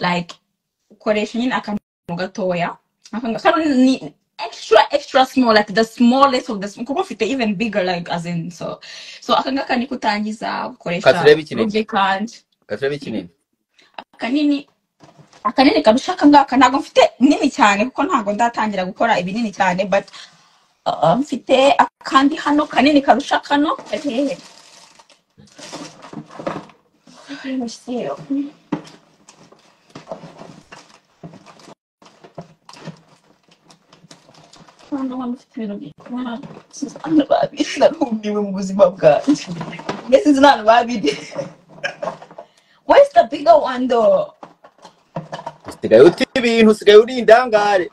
like ukoresha nyine akantu gatoya kano ni extra small, like the smallest of the kuko mfite even bigger, like as in so akangaka ni kutangiza ukoresha lubricant. Katurebe kinini akanini karusha akangaka ntago mfite nini cyane kuko ntago ndatangira gukora ibinini cyane, but mfite akandi hano kanini karusha kano hehe. This is not baby. Where's the bigger one though? Sigaye uti ibintu, sigaye uri indangare.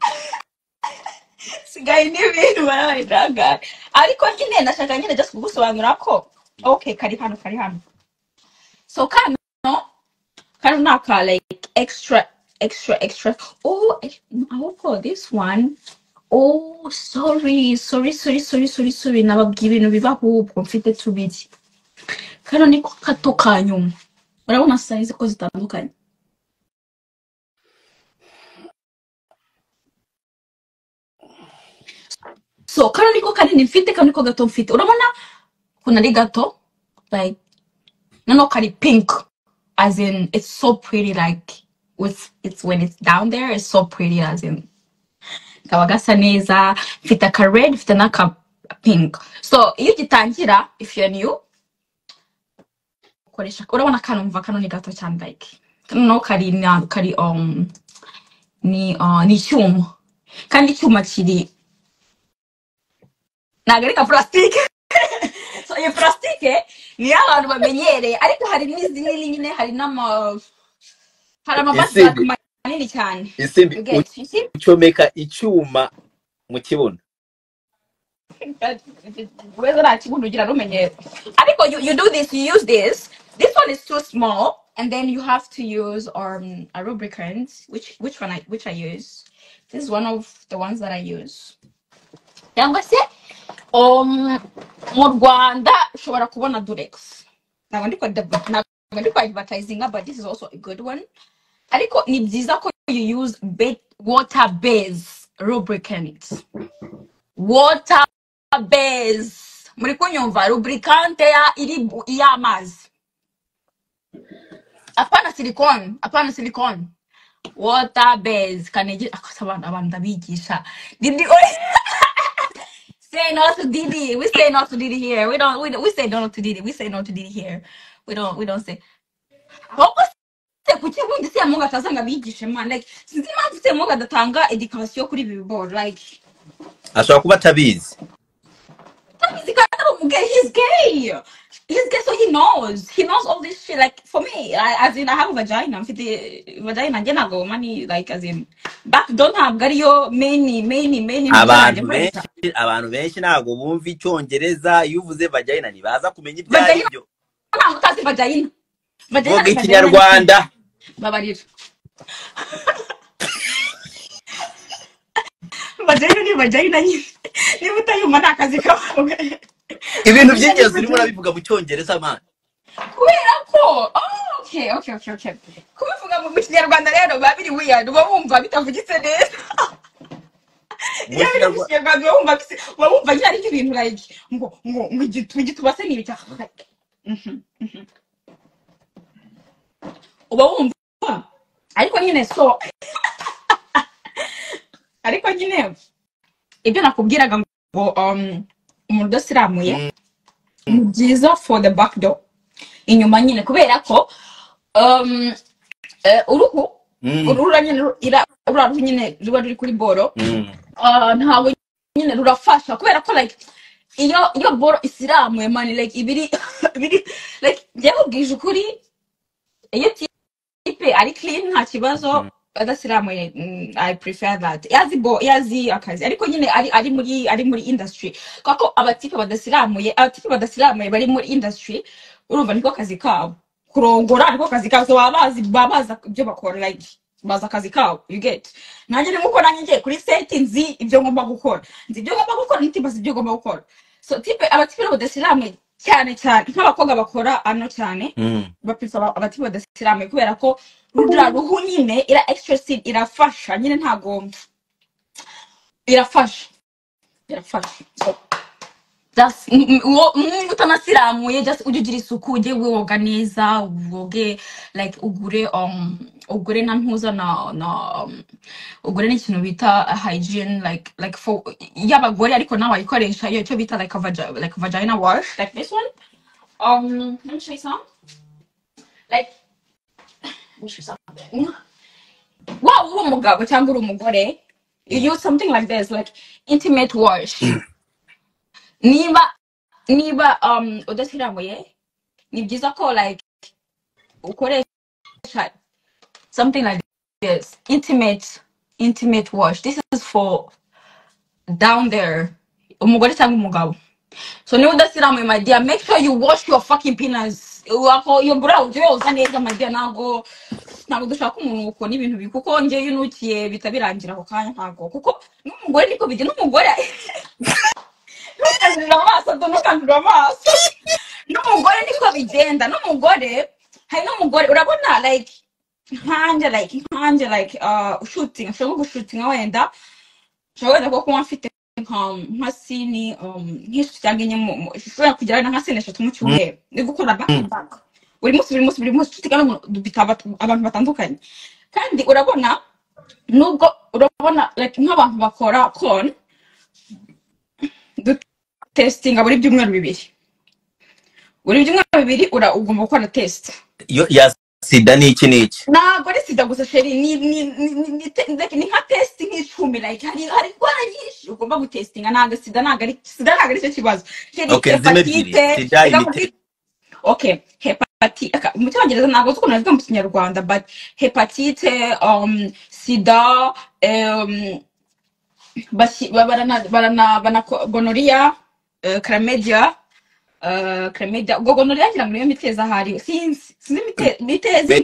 Sigaye n'ibintu barabindangare. Ariko nyine nashaka nyine just kugusobanura ko okay, kari hano. So kano naka like extra. Oh, I will call this one. Oh, sorry. Nababwiye ibintu bibaho ubwo mfite tubiri. Kano niko kato kanyuma. Urabona size ko zitandukanye. So kano niko kanini mfite, kano niko gato mfite. Urabona kuna ari gato like no kari pink, as in it's so pretty, like it's when it's down there it's so pretty, as in kaba gasa neza, mfite ka red, mfite naka pink. So iyo gitangira, if you're new ukoresha, urabona kano ni gato cyane, like no kari ni icyuma, kandi icyuma kiri nagarika plastic. So iyo plastic ni abantu bamenyereye, ariko hari n'izindi nyine, hari amabati manini cyane. Isimbi ucomeka icyuma mu kibuno. Whether that you ugira rumenyere. Ariko you do this, you use this. This one is too small, and then you have to use a lubricant, which I use. This is one of the ones that I use. Cyangwa se mu Rwanda ushobora kubona Durex. Ntabwo ndiko advertising, but this is also a good one. Ariko ni byiza ko you use water base lubricant. Water base. Muri kunyumva lubricant iri y'amazi. Apana silicone. Water base. Kanege abantu ndabigisha. Say no to Didi. We say no to Didi here. We say no to Didi. We say no to Didi here. We don't say. Kuki bundi se amunga tazanga bigishe man, like sinzi impamvu se amunga datanga education kuri billboard, like ashobora kuba tabizi he's gay, so he knows all this shit. Like for me, as in I have a vagina, mfite vagina njye nago money, like as in back don't have gariyo main abantu benshi nago bumva icyongereza, iyo uvuze vagina nibaza kumenya ibya ibyo. Ntabwo utazi vagina vuga ikinyarwanda babarira. Vagina nyine niba utayumva nta kazi kawe. Ibintu by'ingenzi urimo urabivuga mu cyongereza man. Kubera ko okay. Kubivuga mu kinyarwanda rero babiri weird, uba wumva bitavugitse neza. Wumva cyari ibintu like ngo igitubase ni ibicya. Uba wumva ariko nyine so ariko nyine ibyo nakubwiraga ngo umuntu usiramuye ni byiza for the back door inyuma nyine, kubera ko uruhu nyine ruba ruri kuri boro, ntabwo nyine rurafasha, kubera ko like iyo boro isiramuye man, like ibiri like njyewe ubwije ukuri, iyo tipe ari clean nta kibazo, adasiramuye I prefer that. Yazi akazi, ariko nyine ari muri industry, kako abatipe badasiramuye bari muri industry, urumva niko kazi kabo kurongora, niko kazi kabo, so babaza ibyo bakora, like baza akazi kabo, you get. Nanjye nkuko nanjye kuri set nzi ibyo ngomba gukora, ntibaza ibyo ngomba gukora. So abatipe badasiramuye cyane cyane nk'abakobwa bakora ano cyane bapfa abati badasiramuye kubera ko rudra ruhu nyine ira extra irafasha nyine ntago irafasha so just utanasiramuye just ujugira isuku ujye woga neza woge like ugure na ntuza na ugure n'ikintu bita hygiene like for y'abagore ariko nawe ayikoresha iyo cyo bita like vagina wash like this one let me show you some like let me show you something wow uri umugabo cyangwa uri umugore you use something like this like intimate wash niba udasiramuye ni byiza ko like ukoresha something like this intimate wash. This is for down there umugore cyangwa umugabo. So niba udasiramuye my dear, make sure you wash your fucking penis your brow yoza neza my dear. Ntabwo dushaka umuntu uko n'ibintu bikuko nje yunukiye bitabirangira ako kanya ntabwo kuko n'umugore niko bije n'umugore ntukandura amaso n'umugore niko bigenda n'umugore hari n'umugore urabona like nkanje shooting ashobora gushutinga wenda ushobora ko kuba mfite nka sini nk'ishusho cyangwa inyuma ushobora kugira nka sini 3 mu cyumweru ni gukora back buri munsi shootinga abantu batandukanye kandi urabona nubwo urabona like nk'abantu bakora con testing buri byumweru bibiri ugomba gukora test ya sida n'iki ntabwo ari sida gusa sheri ni nka test nk'icumi like hari indwara nyinshi ugomba gutestinga ntabwo sida ntabwo ari cyo kibazo okay hepatite mu cyongereza ntabwo uzi ukuntu navuga mu kinyarwanda but hepatite sida barana gonorrhea chlamydia gonorrhea ngira ngo niyo miteza hari sinzi mitezi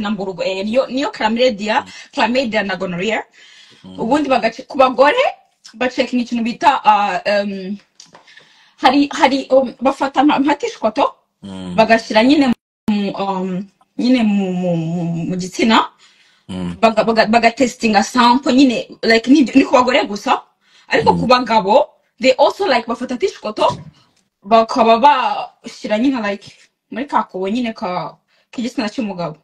na mburugu niyo chlamydia na gonorrhea ubundi bagace ku bagore bacekinga ikintu bita hari bafata mpatishkoto bagashyira nyine mu gitsina bagatestinga sample nyine like ni ku bagore gusa ariko ku bagabo they also like bafata tishkoto bakaba bashyira nyine like muri kakobo nyine k'igitsina cy'umugabo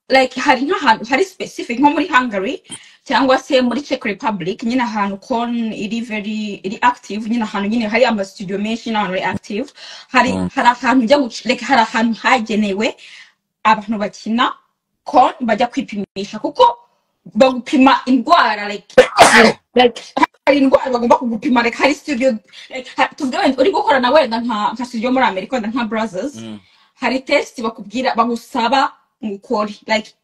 like hari nk'ahantu hari specific nko muri Hungary cyangwa se muri Czech Republic nyine ahantu con iri active nyine ahantu nyine hari ama studio menshi n'ahantu ari active hari ahantu ujya like hari ahantu hagenewe abantu bakina con bajya kwipimisha kuko bagupima indwara like hari indwara bagomba kugupima like hari studio like tuvuge uri gukora na wenda nka studio muri America wenda nka Brothers hari test bakubwira bagusaba ngukori like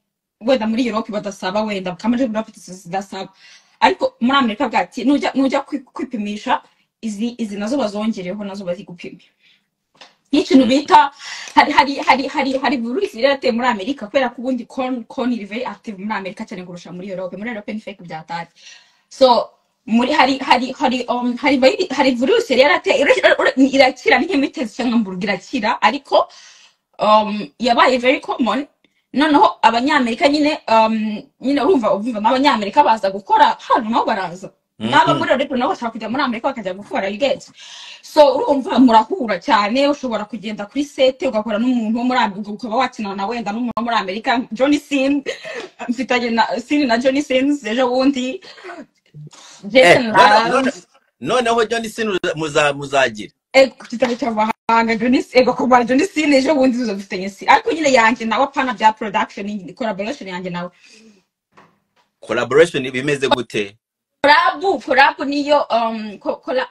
wenda muri Europe badasaba wenda kamere bafite zidasaba ariko muri America bwati nujya kwipimisha izi nazo bazongereho nazo bazigupima n'ikintu bita hari virus irate muri America kubera ko ubundi con iri very active muri America cyane kurusha muri Europe ni fake byatari so muri hari virus irate irakira n'imitezi cyangwa mburugu irakira ariko yabaye very common noneho abanyamerika nyine urumva n'abanyamerika baza gukora hano nabo baraza n'abagore rero nabo bashaka kujya muri Amerika bakajya gukora you get so urumva murahura cyane ushobora kugenda kuri set ugakora n'umuntu wo muri Amerika ukaba wakina na wenda n'umuntu muri Amerika Johnny Sin mfitanye na Sin na Johnny Sins ejo bundi noneho Johnny Sin muzagira kitari cy'abahanga Johnny Sin ejo bundi uzofitanye si ariko nyine yanjye nawe apana bya production collaboration yanjye nawe collaboration bimeze gute collab niyo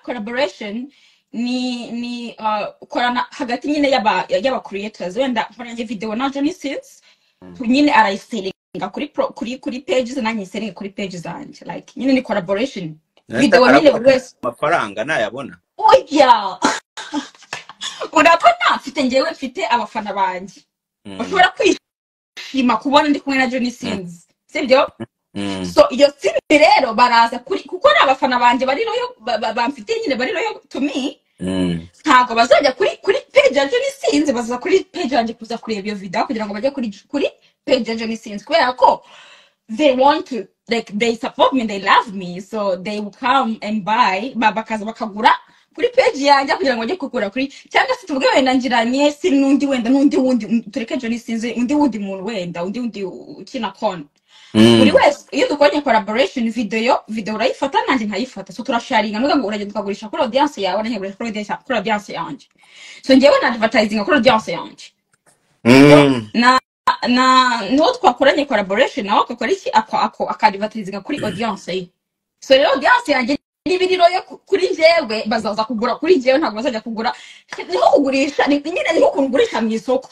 collaboration ni korana hagati nyine y'aba creators wenda mfanye video na Johnny Sins nyine arayiselinga kuri pages nanjye selinga kuri pages zanjye like nyine ni collaboration video nyine wese amafaranga nayabona oya urabona mfite abafana banjye bashobora kwishima kubona ndi kumwe na Johnny Sins sibyo So iyo sini rero baraza kuri kuko n'abafana banje bari royo bamfite nyine bari royo to me. Ntago bazajya kuri page ya Johnny Sins, baza kuri page yanjye kuza kureba iyo video kugira ngo bajye kuri page ya Johnny Sins kubera ko they want to, like, they support me, they love me, so they will come and buy bakaza bakagura kuri page yanjye kugira ngo bajye kugura kuri, cyangwa se tuvuge wenda ngiranye si n'undi wenda n'undi wundi tureke Johnny Sins undi wundi muntu wenda undi ukina con buri wese iyo dukoranye collaboration video urayifata nanjye nkayifata, so turasharinga nuga ngo uragenda ukagurisha kuri audience yawe nanjye ngurisha kuri audience yanjye, so njyewe na advertising kuri audience yanjye. na no twakoranye collaboration nawe akakora iki akadvertising kuri audience ye, so rero audience yanjye n'ibiriro yo kuri njyewe bazaza kugura kuri njyewe, ntabwo bazajya kugura niho kugurisha nyine niho kugurisha mu isoko.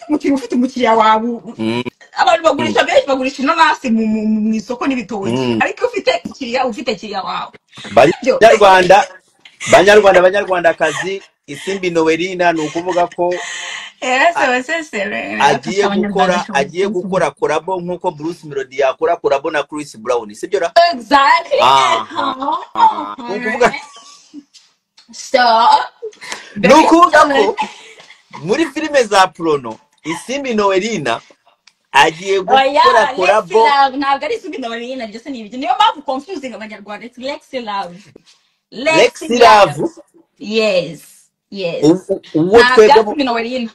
Ufite umukiriya wawe abantu bagurisha benshi bagurisha inanasi mu isoko n'ibitoki, ariko ufite kiriya wawe. Banyarwandakazi, Isimbi Noelina ni ukuvuga ko agiye gukora collabo nkuko Bruce Melody yakora collabo na Chris Brown, sibyo ra? Exactly. So nukuvuga ko muri filime za Prono Isimbi Noelina agiye gukora collabo. Ntabwo ari Isimbi Noelina, byose ni ibyo, niyo mpamvu confusing abanyarwanda. It's Lexi Love. Yes. Uwo twebwe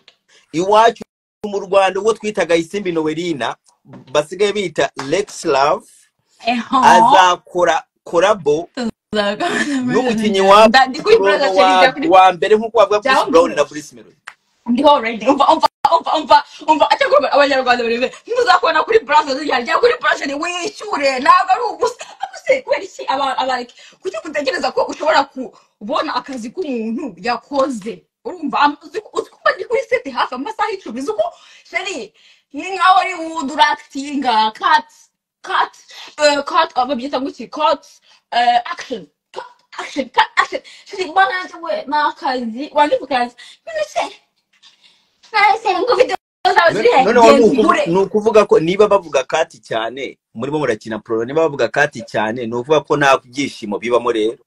iwacu mu Rwanda uwo twitaga Isimbi Noelina basigaye bita Lexi Love. Azakora collabo n'umukinyi wa mbere nkuko bavuga Chris Brown na Bruce Melody. Ndi already umva acyagomba abanyarwanda bari muzakona kuri browser zijya kuri browser wishyure, ntabwo ari ugusa kubera iki abareke kuki kutegereza ko ushobora kubona akazi k'umuntu yakoze. Urumva uzikuba ndi kuri set hafi amasaha 10 zuko sheri ni nkaho ari uduractinga cut ababyita nguki cut action sheri bana we nakazi wandibukazi ni ukuvuga ko niba bavuga kati cyane murimo murakina Pro, niba bavuga kati cyane ni ukuvuga ko nta byishimo bibamo rero.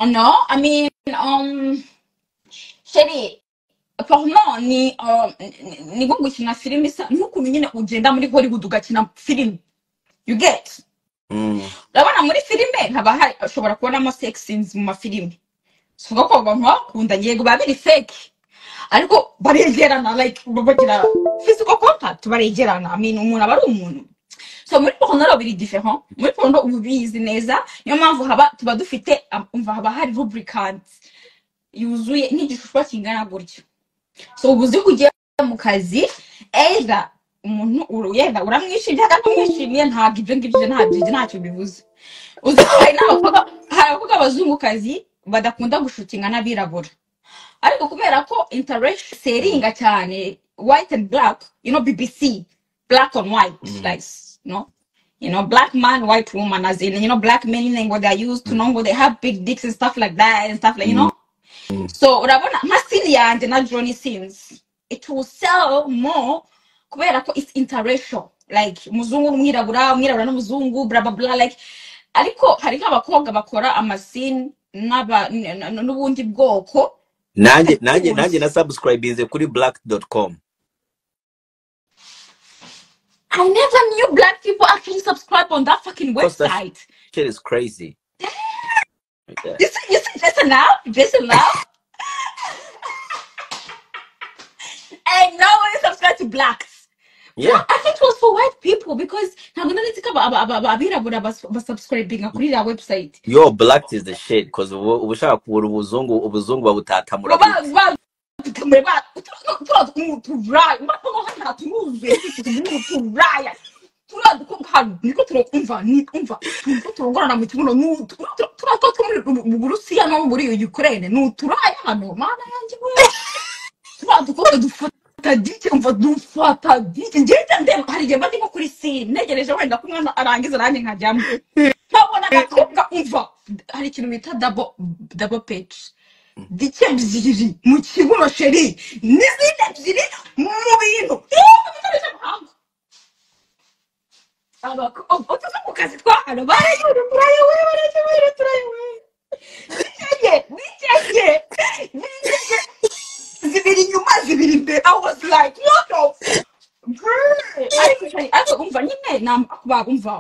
No, I mean sheri porno ni nko gukina filime isa nk'ukuntu nyine ugenda muri Hollywood ugakina filime, you get. Urabona muri filime haba hari ushobora kubonamo sex scenes mu mafilime, so ko abantu bakunda yego babiri fake ariko baregerana, like bagira physical contact, baregerana. I mean umuntu aba ari umuntu. So muri porno rero biri different, muri porno ubizi neza, niyo mpamvu tuba dufite haba hari lubricant yuzuye n'igishusho kingana gutyo. So ubuzi kugiye mu kazi eza umuntu uruyenda uramwishimye kandi umwishimiye, ntabwo ibyo ngibyo ntacyo bivuze. Uzaye n'abakobwa abazungukazi badakunda gushutinga n'abirabura, ariko kubera ko interaction seringa cyane white and black, you know, BBC black on white, like you know black man white woman, as in, you know, black men what they used to know, what they have big dicks and stuff like that and stuff like, you know. So urabona masini yanjye na Johnny Sins it will sell more kubera ko it's interracial, like muzungu n'umwirabura n'umuzungu bla bla bla, like ariko hari nk'abakobwa bakora amasini n'ubundi bwoko. Nanjye na subscribinze kuri black.com. I never knew black people actually subscribe on that fucking website. Shit is crazy. You see, just enough. And no one subscribe to blacks. Yeah. I think it was for white people because I'm gonna think about subscribing kuri that website. Yo, black is the shit because ubushaka kubura ubuzungu babutatamura. Niko turakumva turongorana mu kibuno mu Burusiya no muri Ukraine n'uturaya hano mana yanjye we turaduko dufata dike ngenda ndema hari gihe ndimo kuri scene negereje wenda ko umwana arangiza nanjye nkajyamo nkabona gakobwa umva hari ikintu bita double page dike ebyiri mu kibuno sheri n'izindi ebyiri mu bintu kazi twahano barayura turayowe nicenge zibiri inyuma zibiri imbere. I was like what the ariko umva nyine umva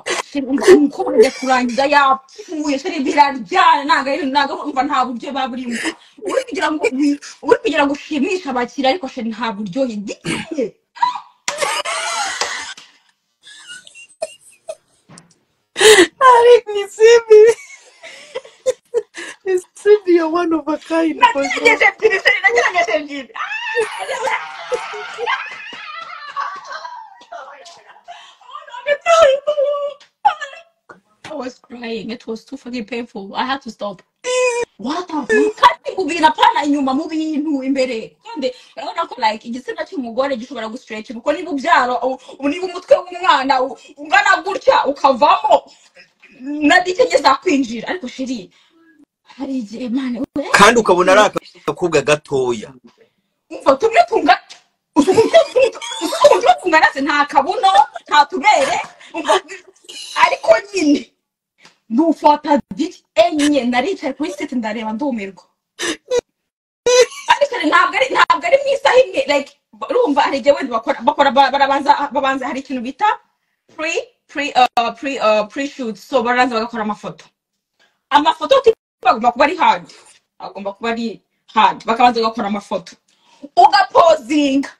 umukobwa ajya kurangiza yapfuye sheri biraryana ntago umva nta buryo baburimo uri kugira ngo ushimishe abakiriya ariko sheri nta buryohe gikeye. Alec Nisimbi, you're one of a kind. I was crying. It was too fucking painful. I had to stop. What the fuck? Kandi kubira pana inyuma mu bintu imbere. Kandi urabona ko like igitsina cy'umugore gishobora gustretch kuko niba ubyaro niba umutwe w'umwana ungana gutya ukavamo nadike za kwinjira ariko shiri hari igihe mane kandi ukabona ari akakobwa gatoya umva tumwe tunga usukunje tungana se nta kabuno nta tubere umva ariko nyine ndufata diki enye naricaye kuri site ndareba ndumirwa ariko ntabwo ari mwisaha imwe like urumva hari igihe wenda bakora babanza hari ikintu bita pre shoot so baraza bagakora amafoto bagomba kuba ari hard bakabanza bagakora amafoto ugapozinga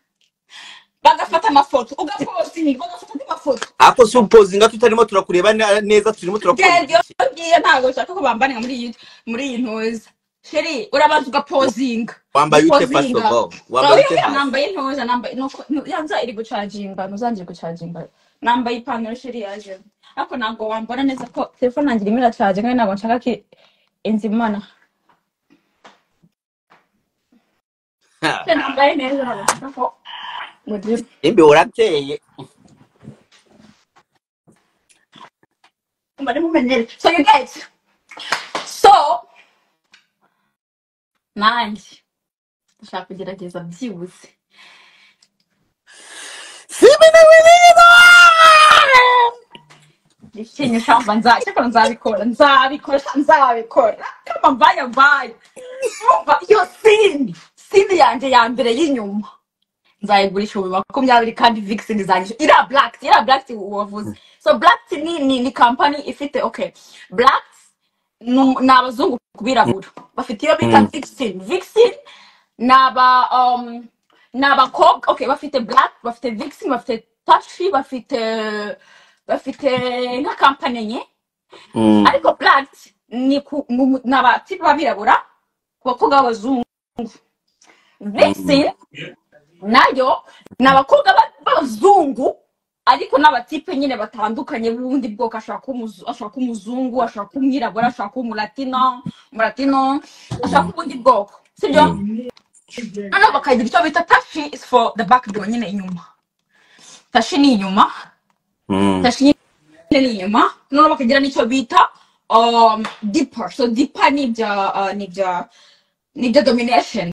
bagafata amafoto ugapozinga bagafata andi mafoto ako supposinga tutarimo turakureba neza turimo turakora ntago nshaka ko bambanira muri iyi ntoza sheri urabanza ugapozinga wambaye ute first of all wambaye ute nambaye intoza yanza iri gucaginga ntuzangire gucaginga nambaye ipantaro sheri yaje ariko ntabwo wambona neza ko telefone yanjye irimo iracaginga kandi ntabwo nshaka ko inzimana nambaye neza ntabwo ko imbe urateye so you get nanjye ndashaka kugerageza byibuze ikintu shamba nzabikora kama mbaye iyo sindi yanjye ya mbere y'inyuma nzayigurisha 20 kandi Vixen zanjye ira Black wavuze so Black ni company ifite okay Black n'abazungu kubirabura bafite iyo bita Vixen n'abakobwa okay bafite Black bafite Vixen bafite Tashi bafite nka company nye ariko Black ni n'abatipe babirabura bakobwa b'abazungu Vixen nayo n'abakobwa b'abazungu ariko n'abatipe nyine batandukanye bundi bwoko ashaka umuzungu ashaka umwirabura ashaka umulatino ashaka ubundi bwoko sibyo ano bakagira icyo bita Tashi is for the back door nyine inyuma Tashi ni inyuma Tashi ni inyuma none bakagira n'icyo bita deeper so deeper ni bya domination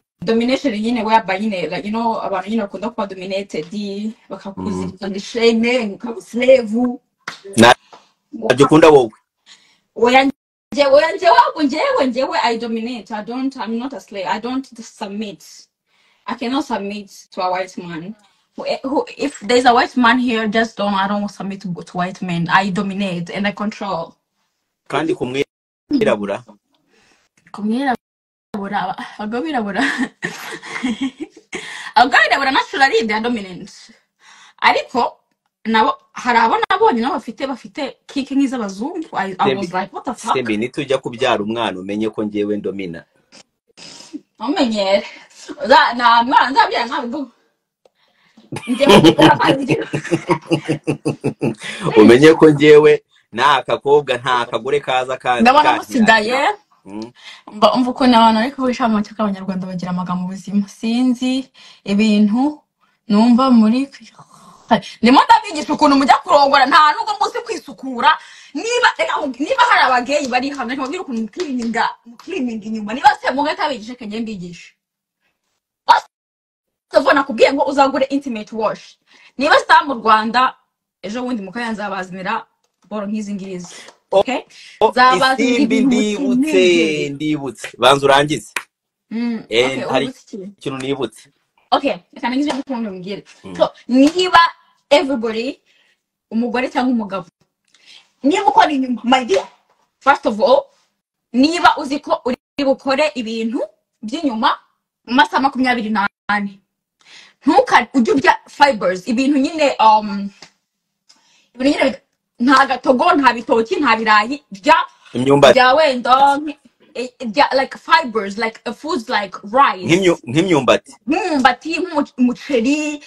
nyine whereby nyine like you know abantu nyine bakunda kuba dominated bakakuzirika ndisheme nkabuslave nabyo kunda wowe njyewe I dominate I'm not a slave I don't submit I cannot submit to a white man who if there's a white man here I don't submit to white men I dominate and I control kandi kumwirabura abagabirabura naturally they are dominant ariko nabo hari abana nabonye nabo bafite kike nk'iz'abazungu I was like what the fuck sembe nitujya kubyara umwana umenye ko ngewe ndomina umenyere na mwana nzabyara ntabwo umenye ko ngewe nta kakobwa nta kagore kaza kandi ndabona musigaye umva uko n'abantu ariko wisha mu cyo k'abanyarwanda bagira amagambo ubuzima sinzi ibintu numva muri ndimo ndabigisha ukuntu mujya kurongora nta nubwo muzi kwisukura niba hari abageyi bari hamwe ntibabwire ukuntu cleaning inyuma niba se mu gata bigisha kenge mbigisha Savona kubwiye ngo uzagure intimate wash niba sta mu Rwanda ejo bundi mukayanza bazanira boro nk'izi ngizi. Oh, Okay? oh, Zabaza isimbi ibintu ndibutse banza urangize. okay, Hari ubutse iki? ikintu nibutse. Okay, reka ngize n'ukuntu mbwira. So, niba everybody umugore cyangwa umugabo niba ukora inyuma my dear, first of all niba uzi ko uri bukore ibintu by'inyuma mu masaha 24 ujye urya fibers, ibintu nyine nta gatogo, nta bitoki, nta birayi, Imyumbati. bya wenda like fibers, like foods like rice, nk'imyumbati, nk'umuceri,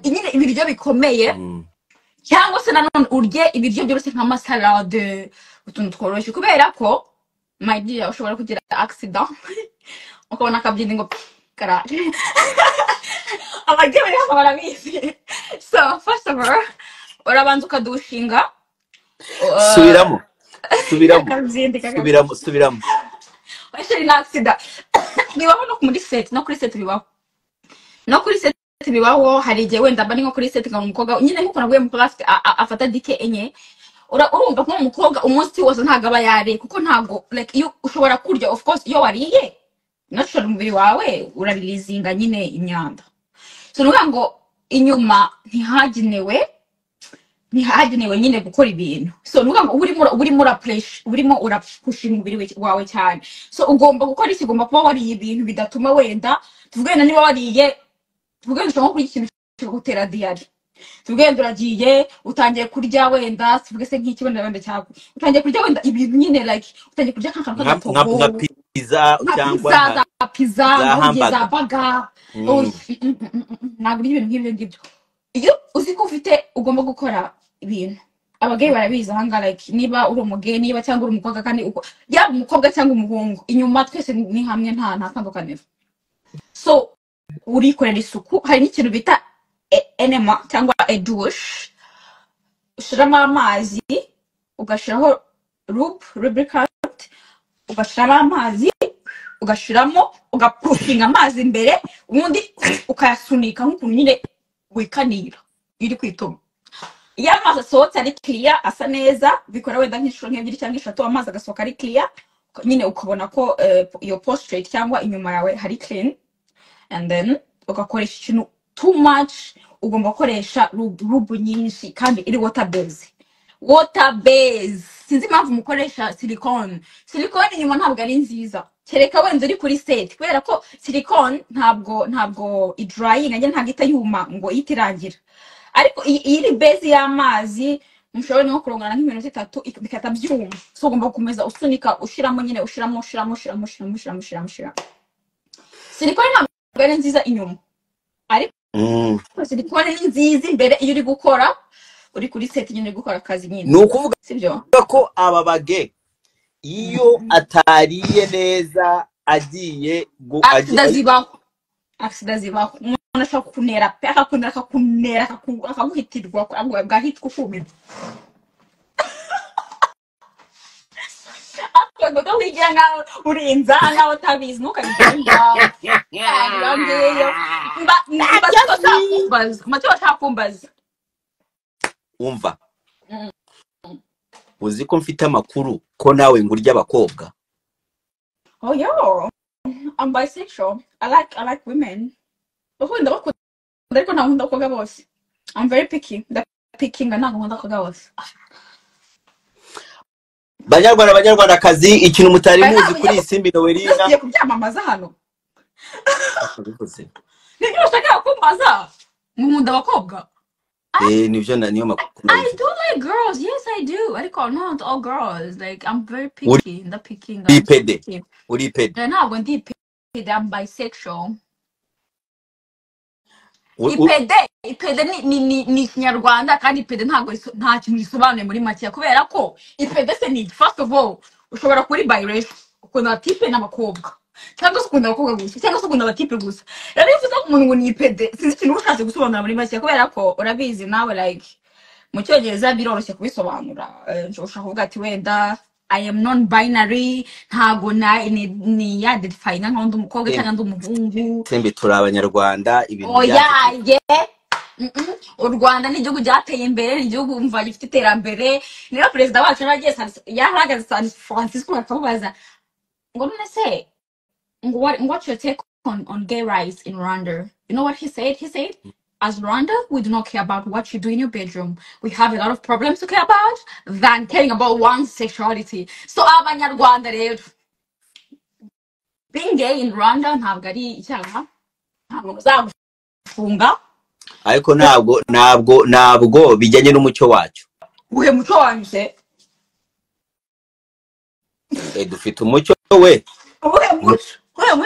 nyine ibiryo bikomeye, cyangwa se nanone urye ibiryo byose nk'amasalade, utuntu tworoshye, kubera ko my dear ushobora kugira accident ukabona akabyina ngo karaje abagebe barabizi. So first of all urabanza ukadushinga, subiramo washeri na accident bibaho no muri set, no kuri set bibaho, hari igihe wenda mba ni nko kuri set ngo umukobwa nyine nkuko navuye mu class afata dike enye, urumva ko umukobwa umunsi wose ntago aba yare, kuko ntago like iyo ushobora kurya, of course iyo wariye natural umubiri wawe urarilizinga nyine imyanda. So nuvuga ngo inyuma ntihagenewe nyine gukora ibintu. So nuvuga ngo urimo urapusha umubiri wawe cyane. So ugomba gukora iki? Ugomba kuba wariye ibintu bidatuma wenda tuvugana, niba wariye tuvugana ushobora kuri ikintu cyo gutera diary, tugenda uragiye utangiye kurya wenda tuvuge se nk'iki wenda cyangwa utangiye kurya wenda ibintu nyine like utangiye kurya nk'akantu k'agatogo nka pizza cyangwa pizza za baga, ntabwo ibintu nk'ibyo. Iyo uzi ko ufite ugomba gukora ibintu, abagabo barabizi ahanga, like niba uri umugabo niba cyangwa uri umukobwa, kandi yaba umukobwa cyangwa umuhungu inyuma twese ni hamwe, nta tandukaniro. So urikorera isuku, hari n'ikintu bita enema cyangwa douche, ushiramo amazi ugashiraho lubricant, ugashiramo amazi ugashiramo ugapushinga amazi imbere, ubundi ukayasunika nk'ukuntu nyine wikanira iri kwituma. Iyo amazi asohotse ari clear asa neza, bikora wenda nk'inshuro nk'ebyiri cyangwa 3 amazi agasohoka ari clear, nyine ukabona ko iyo prostate cyangwa inyuma yawe hari clean, and then ugakoresha ikintu too much, ugomba gukoresha rubu nyinshi kandi iri water base. Sinzi impamvu mukoresha silicone inyuma ntabwo ari nziza, kereka wenda uri kuri set, kubera ko silicone ntabwo idrying ajya ntabwo itayuma ngo itirangira, ariko iri base y'amazi mushobora no kurongana nk'iminota 3 bikata byuma. So ugomba gukomeza usunika, ushiramo nyine ushiramo. Silicone ntabwo ari nziza inyuma, ariko silicone ni nziza imbere iyo uri gukora, uri kuri set nyine gukora akazi nyine. Nukuvuga sibyo ko aba bage iyo atariye neza agiye accident zibaho, umuntu ashaka kunera pe akakunera akaguhitirwa agahitwa kumira ngo wigira nkaho urinza nkaho utabizi ntukabigenda mba shakumbaza umva. Uzi ko mfite amakuru ko nawe ngurya abakobwa? Oh yo, I'm bisexual. I like women. Ukunda bakunda ariko nta nkunda abakobwa bose. I'm very picky. Picking ntabwo nkunda abakobwa bose. Banyarwandakazi, ikintu mutari muzi kuri Isimbi Noeline ngiye kubyamamaza hano. Nibyo ushaka kumbaza? Nkunda abakobwa? Nivyo niyo makuru. I do like girls. Yes, I do. Ariko not all girls. Like I'm very picky. The picking. Uri pede. Ntabwo ndi pede. I'm bisexual. Ipede ni Kinyarwanda, kandi ipede ntabwo nta kintu gisobanuye muri make, kubera ko ipede se ni first of all ushobora kuri biracial, ukunda tipe n'abakobwa, cyangwa se ukunda abakobwa gusa, cyangwa se ukunda abatipe gusa. Rero iyo uvuze umuntu ngo ni ipede, sinzi ikintu ushatse gusobanura muri make, kubera ko urabizi nawe like mu Cyongereza biroroshye kubisobanura. Ushaka kuvuga ati wenda I am non-binary, ntago ni identifying nk'undi umukobwa cyangwa ndi umuhungu. Sembe turi Abanyarwanda ibintu bya u Rwanda ni igihugu cyateye imbere, ni igihugu umva gifite iterambere. Niyo perezida wacu yaragiye yarahagaze San Francisco akamubaza ngo none se ngo what's your take on gay rights in Rwanda? You know what he said? He said, as Rwanda, we do not care about what you do in your bedroom. We have a lot of problems to care about than caring about one's sexuality. So abanyarwanda rero, being gay in Rwanda ntabwo ari icyaha, ntabwo muzagufunga. ariko ntabwo bijyanye n'umucyo wacu. Uhe muco wanyu se? Dufite umucyo we. Uhe muco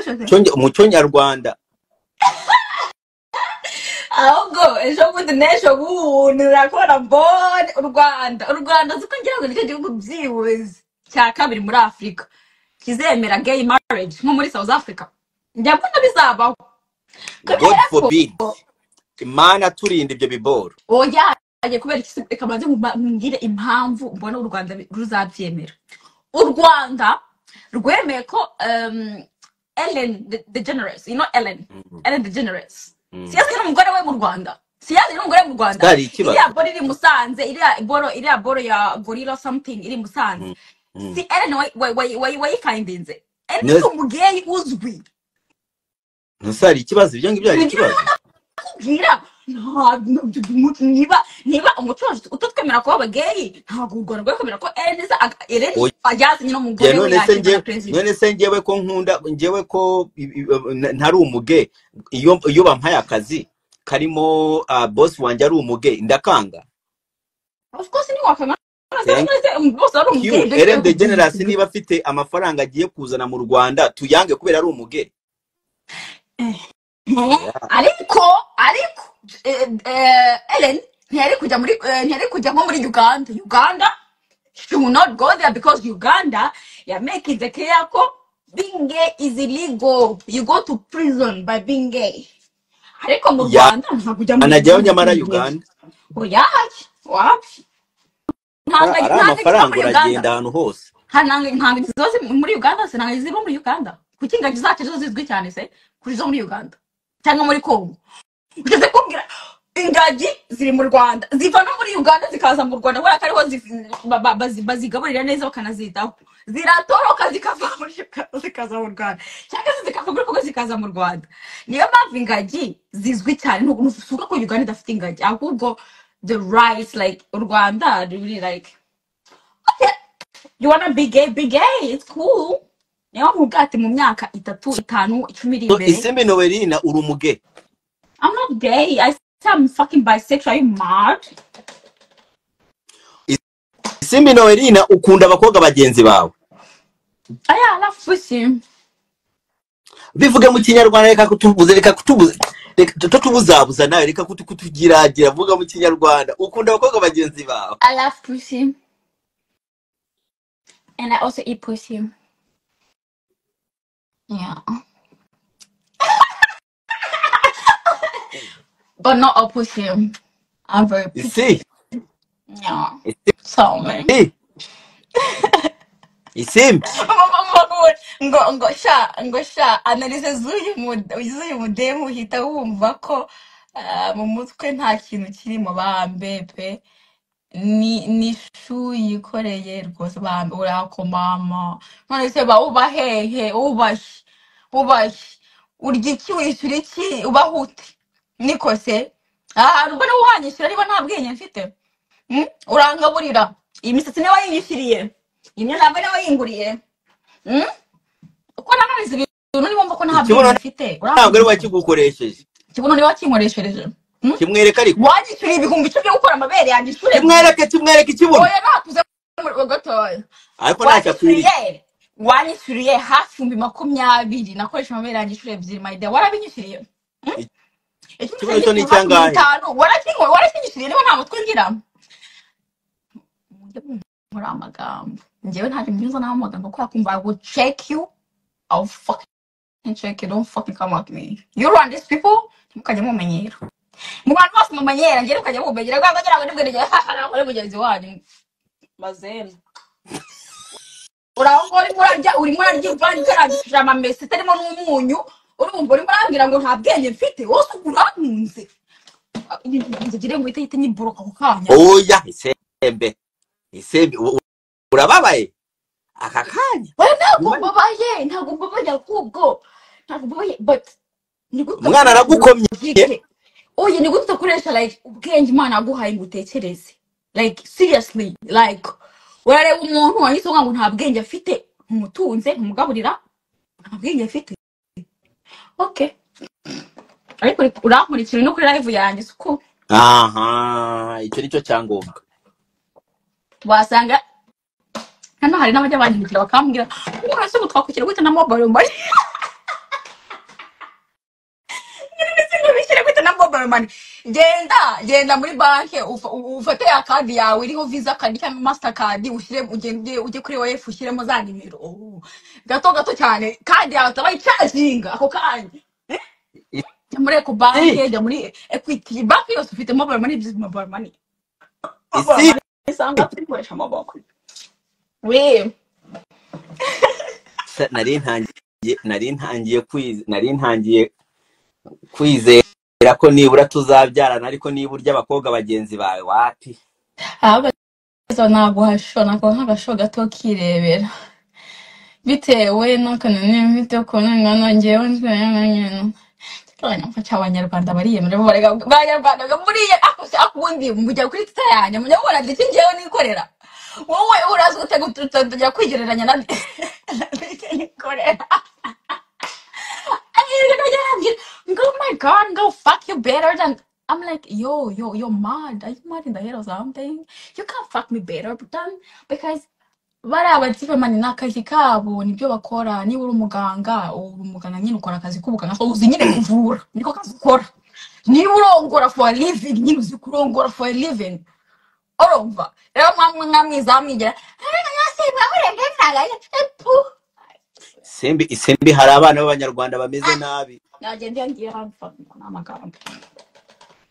se? Umucyo nyarwanda. Ahubwo ejo bundi n'ejo bundi urakora mbone u Rwanda ziko ngira ngo nicyo gihugu byibuze cya kabiri muri Afurika kizemera gay marriage nko muri South Africa. Njya mbona bizabaho. God forbid. Imana turinde ibyo biboro. Oya, kubera reka maze ngire impamvu mbona u Rwanda ruzabyemera. U Rwanda rwemeye ko Ellen DeGeneres, you know Ellen DeGeneres. Siyazi n'umugore we mu Rwanda. Iriya boro iri Musanze, iriya boro ya Gorilla something iri Musanze. Si Ellen wayikandinze. Ellen ni umugeni uzwi. Ntusari ikibazo ibyo ngibyo ari ikibazo. Gira niba umuco utotwemera ko abagay ntabwo u Rwanda rwekomera ko Ellen ajyaze nyine umugore we yakira president. None se njyewe ko nkunda njyewe ko ntari umuge iyo bampaye akazi karimo boss wanjye ari umuge ndakanga. Of course ni wakanga boss ari umuge. Ellen DeGeneres niba afite amafaranga agiye kuzana mu Rwanda tuyange kubera ari umuge. Ariko Ellen ntiyari kujya nko muri Uganda. She will not go there because Uganda make it clear ko being gay is illegal. You go to prison by being gay. Ariko mu Rwanda ntabwo ujya muri anajyaho nyamara Uganda. Oya wapi amafaranga uragenda ahantu hose. Ntabwo zose muri Uganda se ntabwo ziba muri Uganda. Kuki ingagi zacu zo zizwi cyane se kuri zo muri Uganda cyangwa muri Congo? Ugeze kumbwira ingagi ziri mu Rwanda ziva no muri Uganda zikaza mu Rwanda kubera ko ariho bazigaburira neza bakanazitaho, ziratoroka zikava muri Uganda zikaza mu Rwanda cyangwa zikava muri Congo zikaza mu Rwanda. Niyo mpamvu ingagi zizwi cyane. Ntuvuga ko Uganda idafite ingagi, ahubwo the rights like u Rwanda really like okay, you wanna be gay, it's cool. Niyo mpamvu ati mu myaka 3, 5, 10 iri imbere. Isimbi Noelina uri umuge. I'm not gay. I said I'm fucking bisexual. Are you mad? Isimbi Noelina ukunda abakobwa bagenzi bawe. I love pussy. Bivuge mu Kinyarwanda reka tutubuzabuza nawe reka kutugiragira vuga mu Kinyarwanda ukunda abakobwa bagenzi bawe. I love pussy. And I also eat pussy. Yeah. But not all pussy. I'm very You see? Yeah. So man. Isim. Ngo sha analyze z'uyu mudemu uhita wumva ko mu mutwe nta kintu kirimo bambepe ni shu yikoreye rwose bambe urakomama none se ba ubahehe ubahe urya iki wishyura iki ubahute niko se rubwo nawe uhanyishyura niba nta bwenge mfite urangaburira iyi misatsi niwe wayinyishyuriye imwe ntabwo niwe wayinguriye uko nananize ibintu niba mva ko nta bwenge mfite ntabwo ari wakigukoresheje kibuno niwe wakinkoreshereje kimwereka ariko wanyishyuriye ibihumbi 10 byo gukora amabere yanjye ishure kimwereke ikibuno oya nakuze muri gatoya ariko ntacyapfiriye wanyishyuriye hafi 20 nakoresha amabere yanjye ishure ebyiri my day warabinyishyuriye ikibazo ni cyangahe warakinyishyuriye niba nta mutwe ngira muri amagambo njyewe nta kimwe nta amagambo ko yakumva I will check you I'll fucking check you don't fucking come at me you run these people mukajya mumenyera mu bantu bose mumenyera ngere ukajya mumenyera rwagira ngo nibwo ngiye muri mugenzi wanyu mazena urimo urarya uvanye karagishije amamesi tarimo n'umunyu urumva urimo urambwira ngo nta bwenge mfite wose urankunze nzigire ngo ihite nyiboroka ako kanya. oya isembe urababaye aka kanya ntabwo mbabaye ahubwo ntabwo mbabaye but umwana aragukomye oya ni gute ukoresha like ubwenge Imana yaguhaye ngo utekereze like seriously like warareba umuntu wahise ngo nta bwenge afite ntumutunze ntumugaburira nta bwenge afite okay ariko urankurikira no kuri live yanjye suko aha icyo nicyo cyangombwa wasanga hano hari n'abajya banyibwira bakambwira ngo ese twakukira gute na mobile money genda muri banki ufate ya kadi yawe iriho visa kadi cyangwa mastercard ujye kuri OF ushyiremo za nimero gato cyane kandi yawe utabayicaginga ako kanya jya muri Eco banki jya muri Equity banki yose ufite mobile money mobile money isanga turikoresha mobile money we nari ntangiye kwizera ko nibura tuzabyarana ariko niba urya abakobwa bagenzi bawe wapi abazo naguhashona nako nk'agasho gato kirebera bitewe n'akanani bitewe ko nangana ngewe nzanyana cyane mfacha abanyarwanda bariyemera bo barega abanyarwanda muriye akundi mujya kuri tita yanjye mujya gukora ndetse ngewe nikorera wowe urazi gutegura kwigereranya na nikorera oh my God, go fuck you better than. I'm like, you're mad. Are you mad in the head or something? You can't fuck me better than because barabatsibe mani nakazi kabo nibyo bakora ni uri umuganga nyine ukora akazi k'ubuganga so uzi nyine kuvura niko kazi ukora ni urongora for a living nyine uzi kurongora for a living urumva rero mwamwizamwigira isembi hari abana b'abanyarwanda bameze nabi nagende ngiye hamfa n'amagambo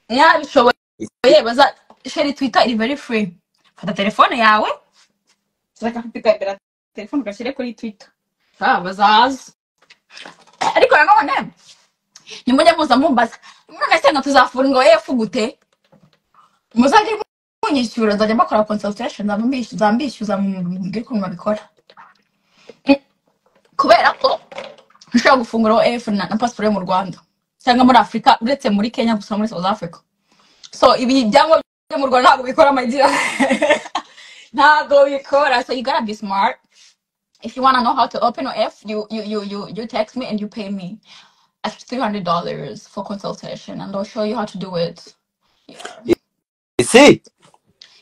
nyabishoboye baza share Twitter iri very free fata telefone yawe zakafika ibera telefone ugashyire kuri Twitter bazaza ariko nanone nimujya muza mumbaza mwagasanga tuzafunga OF gute muzajye munyishyura nzajya bakora consultation zambishyuza mu bwiko mwabikora kubera ko ushobora gufungura OF na passport yo mu Rwanda cyangwa muri Afrika uretse muri Kenya gusa muri South Africa so ibi byango byo mu Rwanda ntabwo bikora magira ntabwo bikora so you gotta be smart if you want to know how to open OF you text me and you pay me at $300 for consultation and I'll show you how to do it isi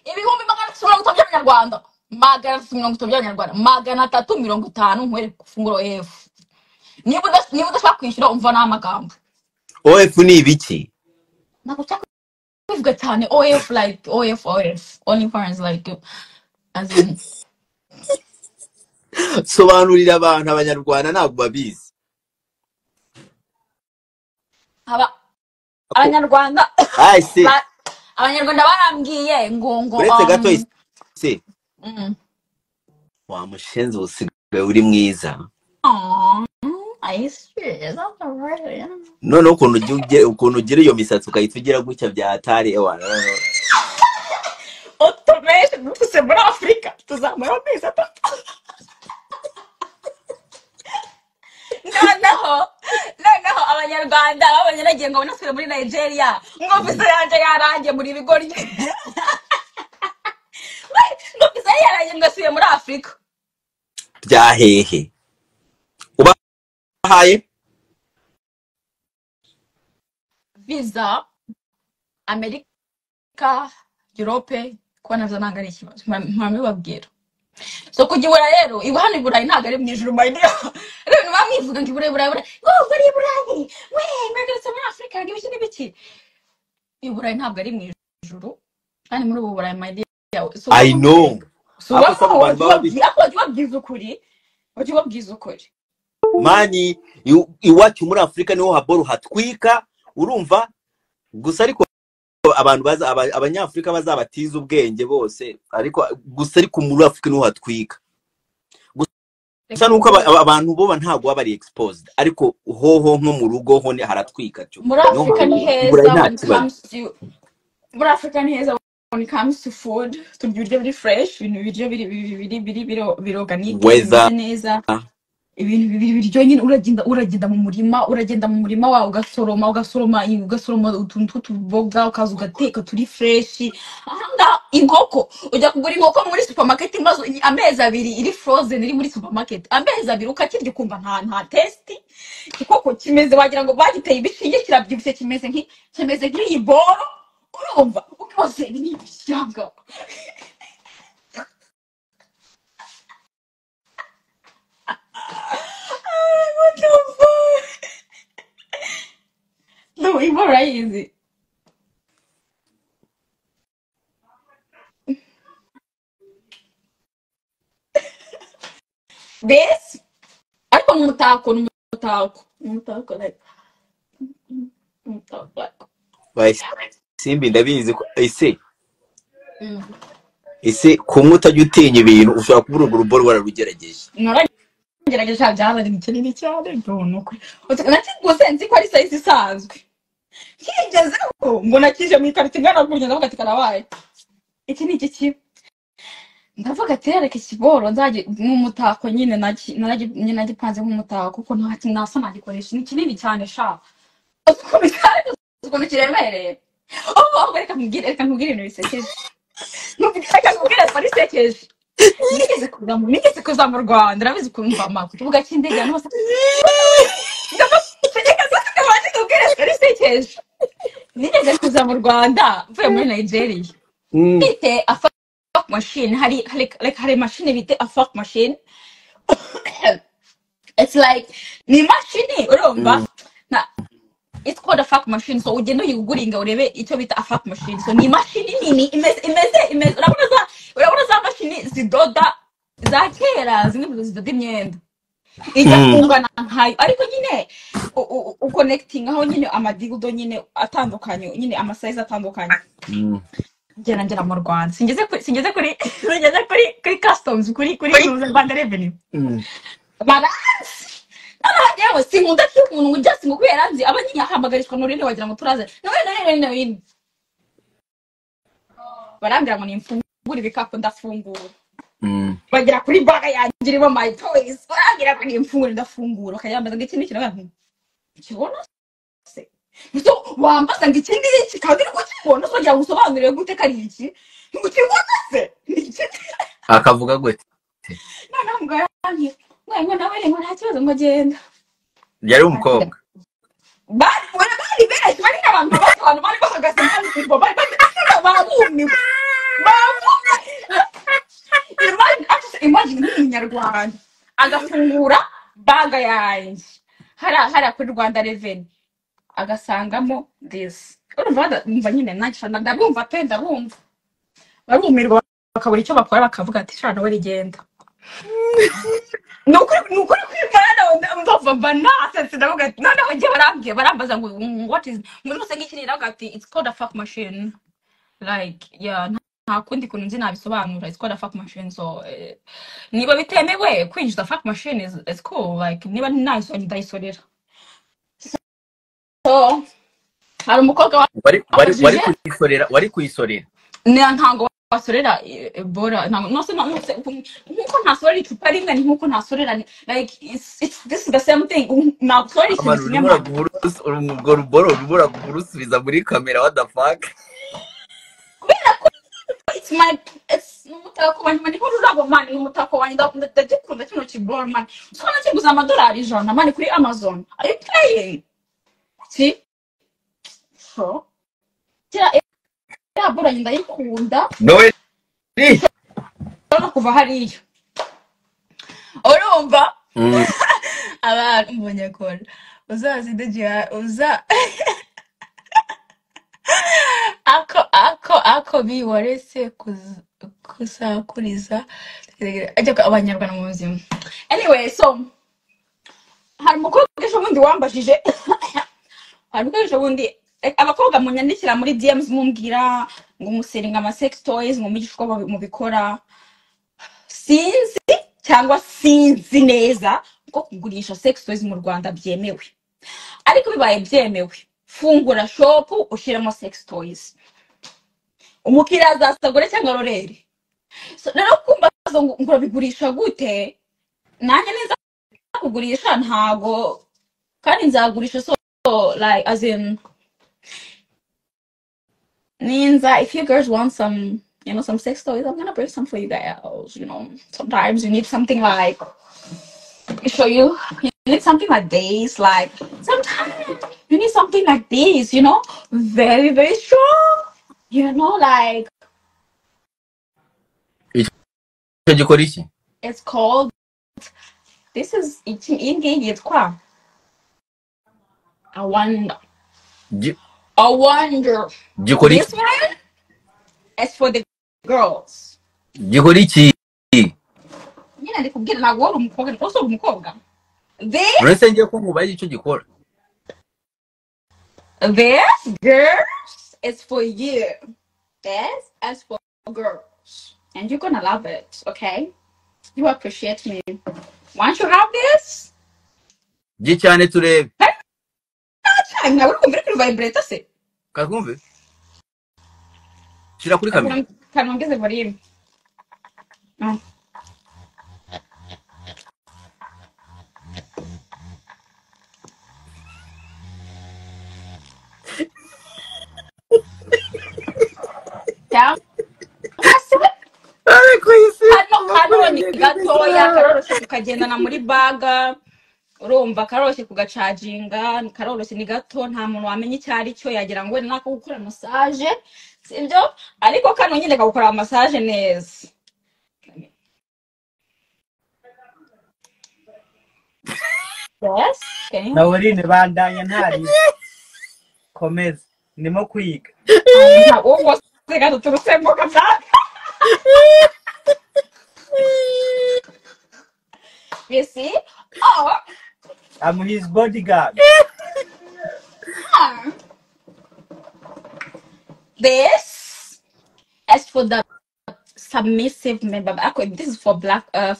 ibihumbi 350 by'Abanyarwanda 350 by'Abanyarwanda 350 nkwere gufungura OF niba udashaka kwishyura umva n'amagambo OF ni ibiki nako cyako bivuga cyane OF like OF only friends like as in sobanurira abantu abanyarwanda ntabwo babizi abanyarwanda isi abanyarwanda barambwiye ngo uretse gato isi wa mushenzi usigaye uri mwiza none ukuntu ugira iyo misatsi ukahita ugira gutya byatari ewana automation tuse muri Afrika tuzamara amezi 3 noneho abanyarwanda babanyaragiye ngo banasubire muri Nigeria ngo visa yanje yarangiye muri bigori ngo visa yarangiye ngasubiye muri Afrika byahehe ubahaye visa Amerika Europe kwa navyo nanga ari ikibazo mpamibabwira so kugibura rero iba hano iburayi ntago ari mwijuru my dear rero bamwivuga ngo iburayi ngo bari iburayi we mwagarutse muri Afrika ngo ibiki n'ibiki iburayi ntabwo ari mwijuru kandi muri ubu burayi my dear so I know so wabwiza ukuri mani iwacu muri Afrika niho haboro hatwika urumva gusa ariko abantu abanyafrika bazabatiza ubwenge bose ariko gusa ariko muri Afrika niho hatwika gusa nuko abantu bo ntago baba bari exposed ariko hoho nko mu rugo ho ni haratwika cyo muri Africa ni heza when it comes to muri Africa ni heza when it comes to food turya ibiryo biri fresh ibiryo biri organic neza ibintu biryo nyine uragenda mu murima wawe ugasoroma utuntu tw'utuboga ukaza ugateka turi fresh ahanga inkoko ujya kugura inkoko muri supermarket mazo amezi 2 iri frozen iri muri supermarket amezi 2 ukakirya ukumva nta taste ikoko kimeze wagira ngo bagiteye ibishinge kirabyibise kimeze nk'iboro urumva ukoze ni byanga what the fuck? No, it's very easy. This? I don't mutako like Simbi ndabizi ko ese kumwe utajya utinya ibintu ushobora kubura uruboro wararugerageje ngerageza byaba ni kinini cyane nuko natiguze nzi ko ari size isanzwe kigezeho ngo nakije mu ikarita ingana gutya ndavuga ati karabaye iki ni iki ndavuga ati reka ikiboro nzaje mu mutako nyine nagipanze mu mutako kuko nasa nagikoresha ni kinini cyane sha uko kiremereye reka nkubwire ibintu bisekeje reka nkubwire ko bisekeje nigeze kuza mu Rwanda urabizi kumva amakuru kibuga cy'indege hose nigeze kuza mu Rwanda mvuye muri Nigeria bite a fuck machine hari machine bite a fuck machine it's like ni machine urumva na it's called a fuck machine so ugenda uyiguringa urebe icyo bita a fuck machine so ni machine nini imeze urabona za machine zidoda za kera zimwe zidoda imyenda ijya kungana nkayo ariko nyine uconnecting aho nyine amadigudo nyine atandukanye nyine amasize atandukanye ngera mu Rwanda singeze kuri customs kuri Rwanda Revenue balance yewe sinkunda cy'umuntu ujya singubera nzi abanyinya hamagarishwa n'urinde wagira ngo turaze nawe barambira ngo nimfungura ibikapu ndafungura bagira kuri baga yanjye irimo my toys baragira ngo nimfungura ndafungura ukayambaza ngo iki ni kintu kibona se so wambaza ngo iki ngiki kandi uko kibona so jya gusobanurira gute kari iki ngo kibona se akavuga gute none muganye mwe nawe rero nta kibazo ngo genda yari umukobwa bari benshi bari n'abantu batanu bari bahagaze hanze bari imagine n'umunyarwanda agafungura baga yanjye hariya kuri Rwanda Revenue agasangamo this urumva nyine nagishana ndabumva pe ndabumva barumirwa bakabura icyo bakora bakavuga ati shana nawe rigenda nukuri kwimana ndumva nonsense ndavuga ati noneho njye barambaza ngo what is muri usanga iki niraga ati it's called a fuck machine like yeah nta kundi kuntu nzi nabisobanura it's called a fuck machine so niba bitemewe kwinjiza fuck machine is cool like niba nice ndayisorera so hari umukobwa wari kuyisorera ntango wasorera bora nose nkuko ntasorera icupa rimwe ni nkuko ntasorera like this is the same thing nasorera ikintu kimwe urwo ruboro rubura gurusubiza muri kamera what the fuck it's umutako wanjye mani horo rabo mani umutako wanjye ndagikunda kino kiboro mani sona kiguza amadolari $100 mani kuri Amazon are you playing see so bora ndayikunda nowe kuva hariya urumva abantu mbonyakora uzazidegera uza ako biwarese kusakuriza ajya abanyarwanda mu buzima anyway so hari umukobwa ejobundi wambajije abakobwa munyandikira muri DMs mumbwira ngo museringa ama sex toys ngo mugishwa mu bikora sinzi cyangwa sinzi neza ko kugurisha sex toys mu Rwanda byemewe, ariko bibaye byemewe fungura shop ushyiramo sex toys, umukiriya azasagure cyangwa rorere. So rero kumbaza ngo urabigurisha gute, nanjye neza kugurisha ntago, kandi nzagurisha so like as in Ninza, if you girls want some, you know, some sex toys, I'm gonna bring some for you guys. You know, sometimes you need something like, let me show you. You need something like this. Like sometimes you need something like this. You know, very very strong. You know, like icyo gikora iki? it's called. This is it's called a wonder. Gi- A wonder. gikora This iki? one is for the girls. Gikora iki? Nyine ndi kubwira ntabwo wari umukobwa, rwose uri umukobwa. This Uretse ngiye ko nkubaye icyo gikora. girls is for you. This is for girls. And you're gonna love it, okay? You appreciate me. Once you have this, Gi cyane turebe. I'm never going to vibrate. That's it. Kakumve? Shira kuri kamera. Can I get the volume? Yeah. Ariko isi. Hano ni gatoya karoroshye kukagendana muri baga, urumva karoroshye kugacaginga, karoroshye ni gato, nta muntu wamenya icyo ari cyo, yagira ngo ni nako gukora massage, sibyo? Ariko kano nyine kagukora massage neza. Yes, can you? Naurine bandanya ntari komeza ndimo kwiga. Ntabwo wose gato turusembo kabisa. You see? Oh, I'm his bodyguard. this is for the submissive member. Actually, this is for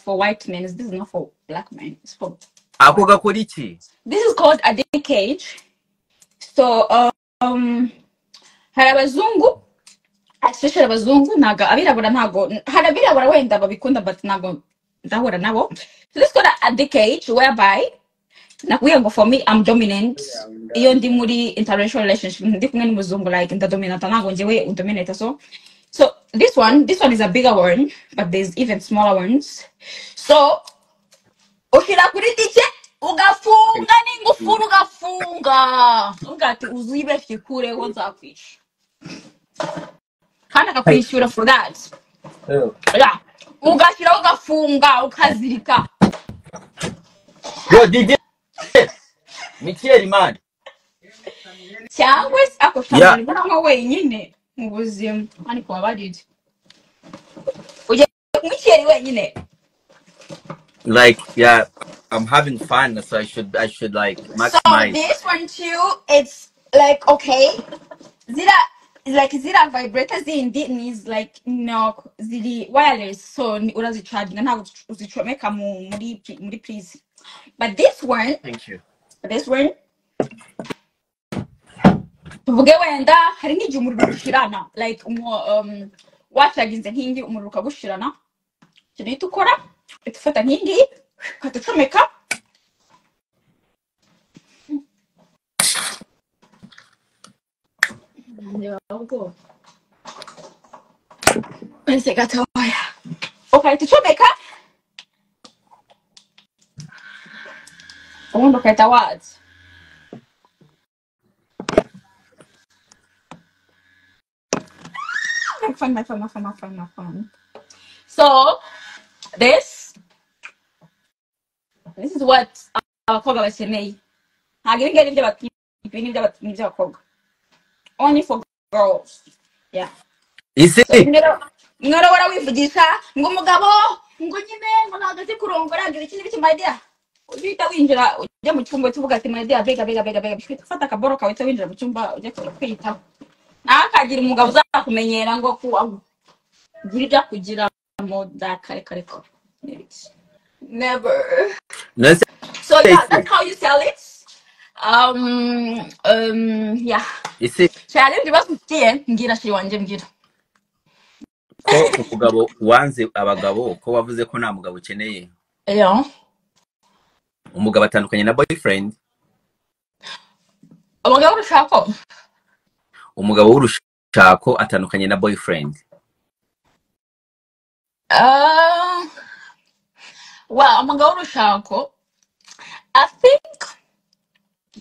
for white men. This is not for black men. It's for. Ako gakora iki? This is called a dick cage. So, hari abazungu, especially abazungu, ntago abirabura ntago, hari abirabura wenda babikunda, but ntago ndahura nabo. So this is called a dick cage, whereby nakubwiye ngo for me I'm dominant. Iyo ndi muri interracial relationship ndi kumwe n'umuzungu, like ndadominata, ntago njyewe undominate. So this one is a bigger one, but there's even smaller ones. So ushira kuri tike ugafunga n'ingufuru ugafunga, ugati uzibeshye kureho nzakwisha, kandi akakwishyura for that. Yeah, ugashyiraho ugafunga ukazirika. Yo DJ Michel man. Cyangwa se ako Yeah. shamani nko wenyine mu buzima, ariko wabarije uje Michel wenyine. Like yeah, I'm having fun, so I should like So maximize. this one too, it's like okay, zira vibrator zindi is like no ziri wireless, so urazicharginga ntabwo uzicomeka muri prize. But this one tuvuge wenda hari nk'igihe umuriro ushirana, like wacaginze nk'ingi umuriro ukagushirana, icyo nicyo ukora, ufata nk'ingi ukatucomeka. Ese gatoya ukahita ubundi ukahita waza. My fun. So this is what abakobwa bakeneye. Ntabwo ibi ngibi by'abakobwa, only for girls. Yeah. Isi Mwara wivugisha ngo umugabo ngo nyine ngo nagaze kurongora agira ikindi biki my dear. Uhita winjira ujya mu cyumba tuvuga ati my dear bega bishwita, fata akaboro kawe cyo winjira mu cyumba ujya kwiyitaho. Nakagira umugabo uzakumenyera ngo gira ibyo kugira mu dakare ko. Never. No se So yeah, isi that's how you sell it. Yeah. isi Cyane ndibaza ugiye mbwira shiri wanje mbwira. ko umugabo wanze abagabo ko wavuze ko nta mugabo ukeneye. Yeah. Umugabo atandukanye na boyfriend. Abagabo ushaka. Umugabo w'urushako atandukanye na boyfriend. Well, amagabo urushako. I think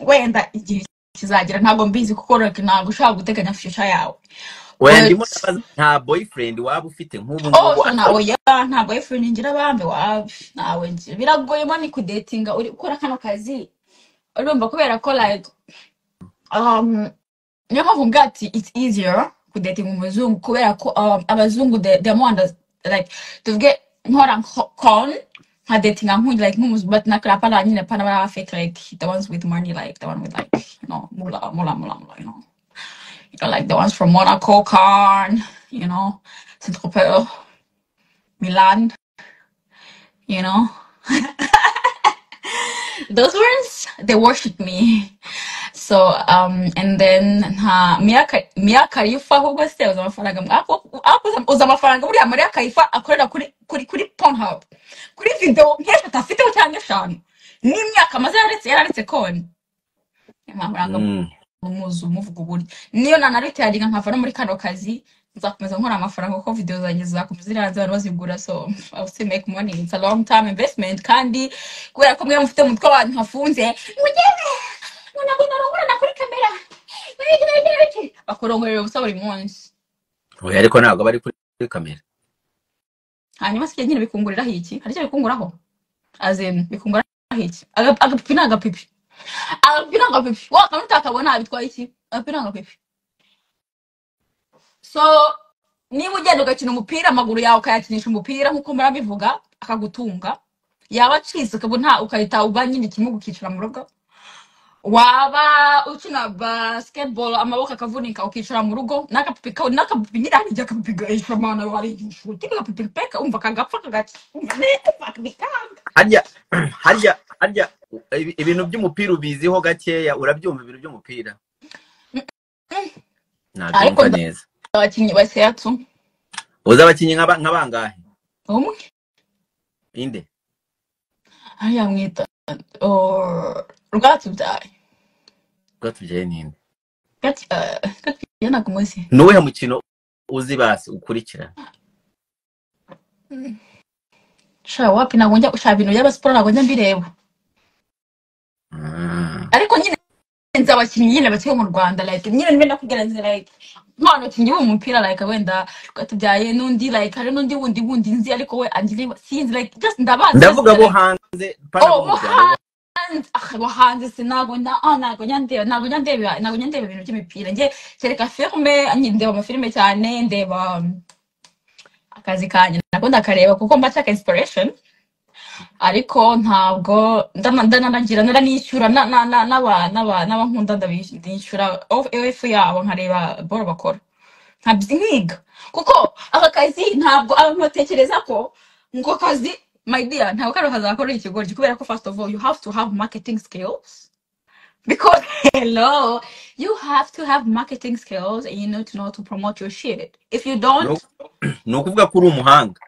wenda igihe kizagira ntabwo mbizi kuko ntabwo ushaka guteganya future yawe. Oya ndimo ndabaza nta boyfriend waba ufite nk'ubu ngubu. So nawe ya nta boyfriend ngira bambe wawe nawe ngira biragoye mani kudatinga uri ukora kano kazi urumva kubera ko like niyo mpamvu mbwa ati it's easier kudatinga umuzungu kubera ko abazungu they more like tuvuge nkora con nka datinga nk'undi like nk'umuzungu but nakora pana nyine pana bara fake like the ones with money like the one with like you know mula you know. You know, like the ones from Monaco, Cannes, you know, Saint-Tropez, Milan, you know. Those ones, they worship me. So, and then, Mia Khalifa, who was there, uza amafaranga buriya Mia Khalifa akorera kuri Pornhub. Kuri video, nkesha tafite cyangwa eshanu. N'imyaka amaze yararetse konti. Amafaranga umuzu umuvuga uburi niyo nanarite yagiga nkava no muri kano kazi nzakomeza nkora amafaranga kuko video zanjye zakomeza ziranze abantu bazigura so I will still make money. It's a long time investment kandi kubera ko mwe mufite umutwe abantu hafunze mugebe narongora na kuri kamera bakorongorera ubusa buri munsi. Oya ariko ntabwo bari kuri kamera. Hanyuma se nyine bikunguriraho iki hari cyo bikunguraho azen bikunguraho iki agapipi n'agapipi agapira pipi wakamita akabona abitwaye iki agapira pipi. So niba ugenda ugakina umupira amaguru yawe ukayakinisha umupira nkuko murabivuga akagutunga yaba acitse ukabona ukahita uba nyine kimwe ukicara mu rugo waba ukina basketball amaboko akavunika ukicara mu rugo n'akapipi nyirarije akapipi gahisha mana wari inshuti akapipi peka umva kagapfa kagati umva neza bikanga harya ibintu by'umupira ubiziho gakeya urabyumva ibintu by'umupira ariko neza abakinnyi baseyatu uza abakinnyi nk'abangahe umwe inde hariya mwita Rwatubyaye ninde yana kumuzi nuwe mukino uzi basi ukurikira sha wapi nagonja usha bintu by'aba sport nagonja mbireba ariko nyine nza abakinnyi nyine bakiye mu Rwanda like nyine nibe nakugeranze like none kinyi umupira like wenda Rwatubyaye nundi like hari nundi wundi nzi ariko we andile sinzi like just ndavuga bo hanze hanze sinago nago nyandeba ibintu by'imipira nge kereka filme ndeba amafilme cyane ndeba akazi kanye nakunda kareba kuko mbashaka inspiration ariko ntabwo ndanagira naranishyura n'abankunda ndabishyura off yabo nkareba boro bakora ntabyiga kuko aka kazi ntabwo abantu batekereza ko ngo kazi my dear ntabwo karo hazakora ikigoryi kubera ko first of all you have to have marketing skills because hello you have to have marketing skills and you know to promote your shit if you don't no kuvuga ko uri umuhanga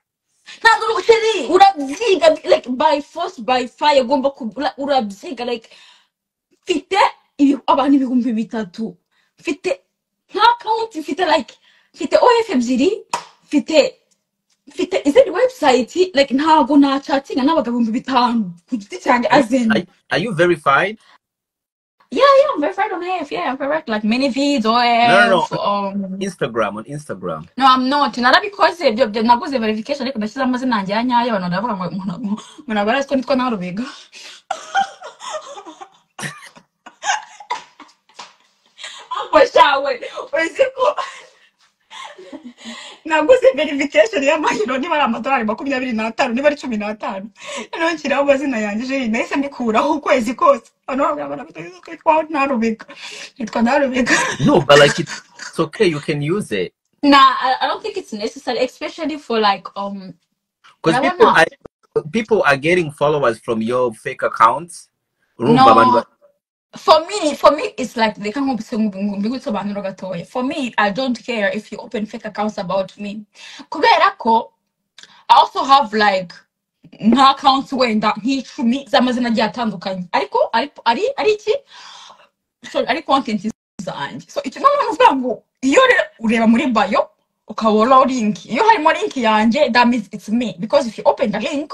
ntabwo urushiri urabyiga like by force by fire ugomba urabyiga like fite abantu 3,000 fite nta account fite like fite OF ebyiri fite izindi website like ntabwo na chatting n'abagabo 5,000 ku giti cyane azen. Are you verified? Yeah, I'm verified on AF. Yeah, I'm verified like many videos or Instagram. No, I'm not. Narabikoze byo naguze verification ariko ndashyize amazina yanjye ya nyayo abantu ndavuga ngo nabarazi ko nitwa narubiga. Shawe uziko naguze verification y'amahiro niba ari amadolari 25 niba ari 15 rero nshyiraho amazina yanjye je nahise mbikuraho ukwezi kose abantu bitwa narubiga no but like it's okay you can use it. Nah, I don't think it's necessary especially for like because people are getting followers from your fake accounts. Urumva abantu No, for me, it's like they can't be for me, I don't care if you open fake accounts about me. Kubera ko, I also have like accounts wenda nk'icumi z'amazina agiye atandukanye ariko ari iki sorry ari content zanjye so icyo none uvuga ngo iyo ureba muri bio ukabona link iyo harimo link yanjye that means it's me because if you open the link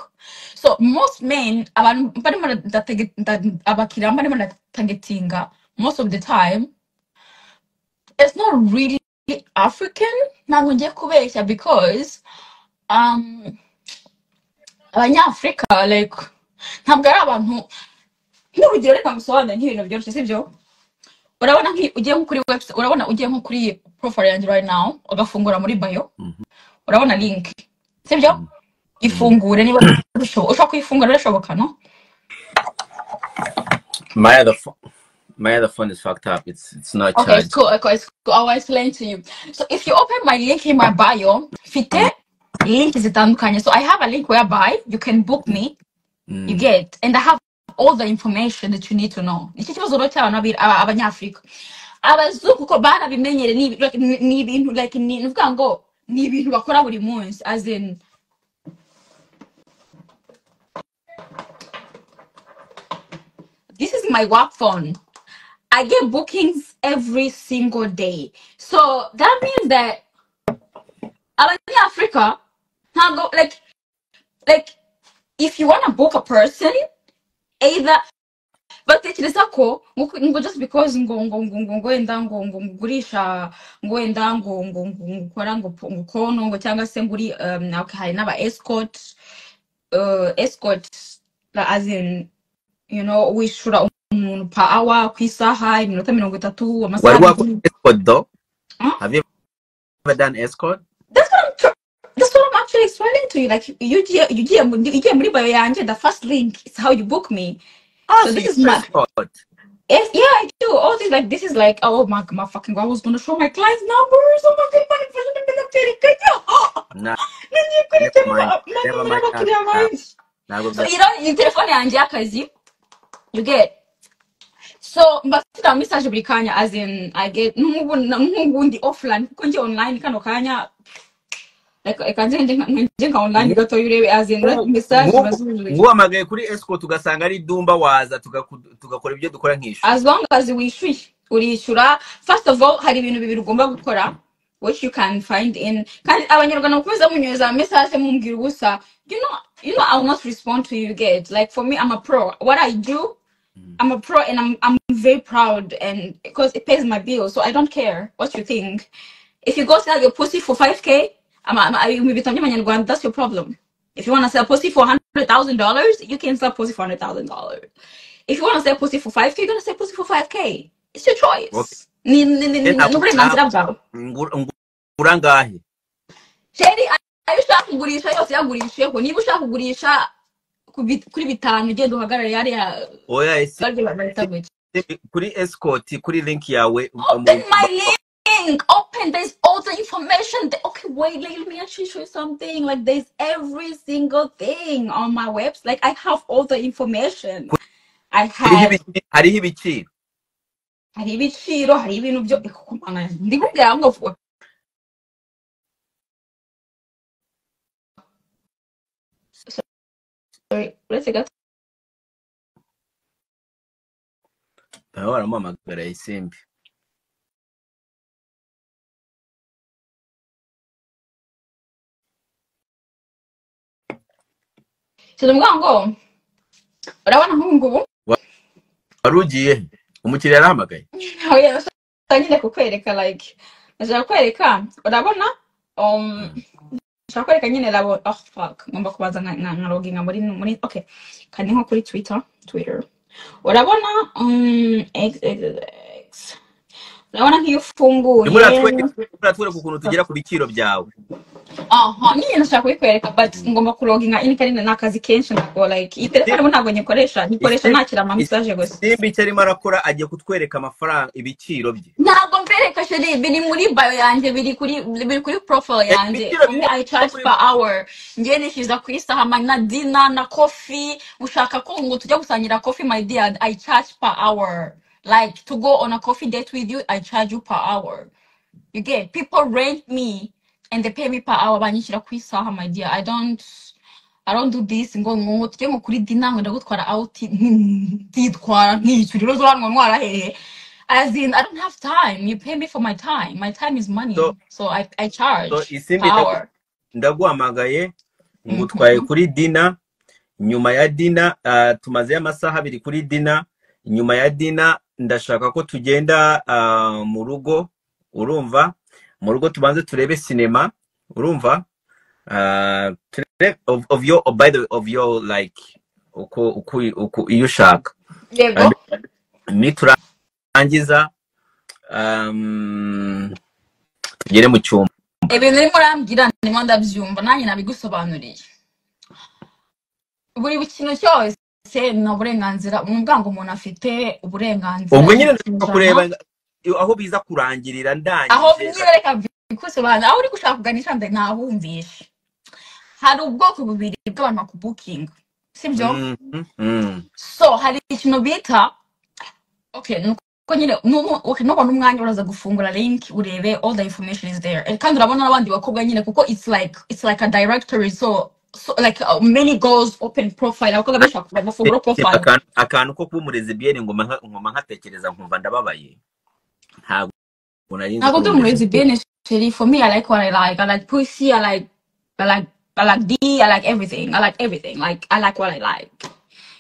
so most men abantu barimo abakiriya barimo targetinga most of the time it's not really African ntabwo ngiye kubeshya because abanyafurika like ntabwo ari abantu nk'urugero reka ngusobanure nk'ibintu byoroshye sibyo urabona ugiye nko kuri website urabona ugiye nko kuri profile yanjye right now ugafungura muri bio urabona link sibyo ifungure niba ushobora kuyifungura birashoboka no my other phone is fucked up. It's not okay charged. it's cool I'll explain to you so if you open my link in my bio fite link zitandukanye so I have a link whereby you can book me you get and I have all the information that you need to know iki kibazo rero cy'abantu abanyafrika abazungu ko barabimenyere ni ibintu like ni uvuga ngo ni ibintu bakora buri munsi as in this is my work phone I get bookings every single day so that means that abanyafrika ntabwo like if you want to book a person either batekereza ko ngo just because ngo wenda ngo ngurisha ngo wenda ngo ngukora ngo kono ngo cyangwa se nguri hari n'aba escort as in you know wishura umuntu per hour ku isaha iminota 30 amasaha escort though have you ever done escort that's what I'm actually explaining to you like you get muri bio yanjye the first link is how you book me so this is my escort. Yes, yeah, I do. All these like this is like oh my fucking god, I was gonna show my clients numbers. Oh my god, Nah, never mind. So you know, you telephone yanjye akazi, you get. So mbafite message buri kanya as in I get n'ubundi offline kuko njye online kano kanya like I can't njenga online gato urebe as in message bazuje nguhamagaye kuri escort ugasanga ari dumba waza tugakora ibyo dukora nk'ishu as long as wishyuye urishura first of all hari ibintu bibiri ugomba gukora which you can find in kandi abanyarwanda mukomeza munyoza message mumbwira ubusa you know I will not respond to you get like for me I'm a pro what I do I'm a pro and I'm very proud and because it pays my bills so I don't care what you think if you go sell your pussy for 5k that's your problem. If you want to sell pussy for $100,000, you can sell pussy for $100,000. If you want to sell pussy for 5k, you're gonna sell pussy for 5k. It's your choice. Urangahe. Shady, ayo ushaka kugurisha yose yagurisheho. Niba ushaka kugurisha kuri bitanu ugenda uhagarara yari oya ese kuri escort kuri link yawe open my link. Open, there's all the information. Okay, wait, let me actually show you something. Like there's every single thing on my website. Like I have all the information. I have. Hariho ibiciro. Hari ibiciro, hari ibintu byo kumana. Ndikubwira ngo sorry, let's go. Baramamagara isimbi. Sinumva ngo urabona nk'ubu warugiye umukiriya arahamagaye oya tangire kukwereka like nashaka kwereka urabona nashaka kwereka nyine labo fuck ngomba kubaza nka loginga muri okay kandi nko kuri Twitter urabona x urabona nk'iyo ufunguye muratwere ukuntu tugera ku biciro byawe nyine nashaka kubikwereka but ngomba kuloginga in kandi nakazi kenshi ntabwo like iyi telefone ntabwo nyikoresha nakira ama message gusa. Simbi cyarimo arakora agiye kutwereka amafaranga ibiciro bye. Ntabwo mbereka sheri biri muri bio yanjye biri kuri profile yanjye. I charge per hour. Ngiye nishiza ku isaha na dinner na coffee. Ushaka ko ngo tujya gusangira coffee my dear, I charge per hour. Like to go on a coffee date with you, I charge you per hour. You get people rent me and they pay me per hour. Banyishyira ku isaha my dear. I don't do this ngo tujye ngo kuri dinner ngo ndagutwara out nditwara nk'icuriro zo hano ntwara hehe. As in, I don't have time. You pay me for my time. My time is money. So I charge per hour. Ndaguhamagaye ngutwaye kuri dinner. Nyuma ya dinner tumaze amasaha abiri kuri dinner. Nyuma ya dinner ndashaka ko tugenda mu rugo. Urumva? Mu rugo tubanze turebe cinema. Urumva? Of your by the way of your like uko iyo ushaka. Yego. Angiza tugere mu cyumba. Ibintu urimo urambwira ndimo ndabyumva nanjye nabigusobanuriye. Buri kintu cyose no burenganzira umubwango umuntu afite uburenganzira. Ubwo nyine ndashaka kureba aho biza kurangirira ndangije. Aho nyine reka bikusobanura aho uri gushaka kuganisha ntahumvishe. Hari ubwoko bubiri bw'abantu bakubukinga. Sibyo? So hari ikintu bita okay nubona umwanya uraza gufungura link urebe all the information is there kandi urabona n'abandi bakobwa nyine kuko it's like a directory so like many girls open profile abakobwa bashaka gufungura profile akantu ko kumureze bien ngoma nkatekereza nkumva ndababaye ntabwo ndi umurezi bien for me I like what I like pussy I like D I like everything like I like what I like.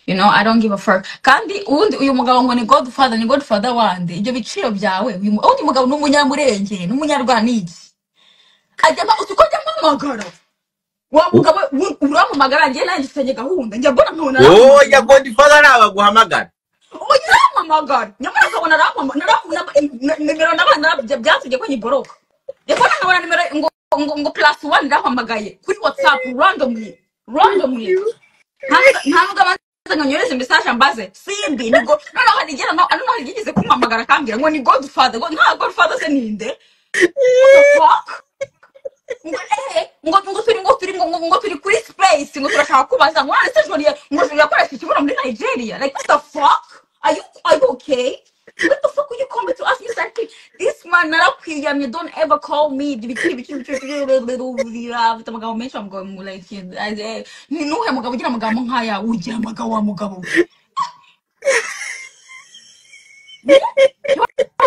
You know, I don't give a fuck. Kandi uyu mugabo ngo ni Godfather wande. Ibyo biciro byawe. Uyu mugabo n'umunyamurenge, n'umunyarwanda iki. Ajyama utukoje mamagara. Wa mugabo uramamagara ngiye nanjye tsenye gahunda. Njya mbona nkabona. Oh, ya Godfather nawe guhamagara. Uramamagara. Nyamara nkabona nimero n'abana byatuje ko nyiboroka. Yakora nkabona nimero ngo +1 ndahamagaye kuri WhatsApp randomly. Ntabwo nanyereza message ambaze simbi nigo noneho nigera no nigeze kumamagara kambira ngo ni Godfather ngo nta Godfather se ninde ngo turi kuri space ngo turashaka kubaza ngo ese joriye ngo yakoresha ikibura muri Nigeria like what the fuck are you okay what the fuck you come to ask me something this man narakwiyamye don't ever call me bitamaga menshi amugabo mu like ni nuhe mugabo ugira amagambo nkaya ugira amagambo wa mugabo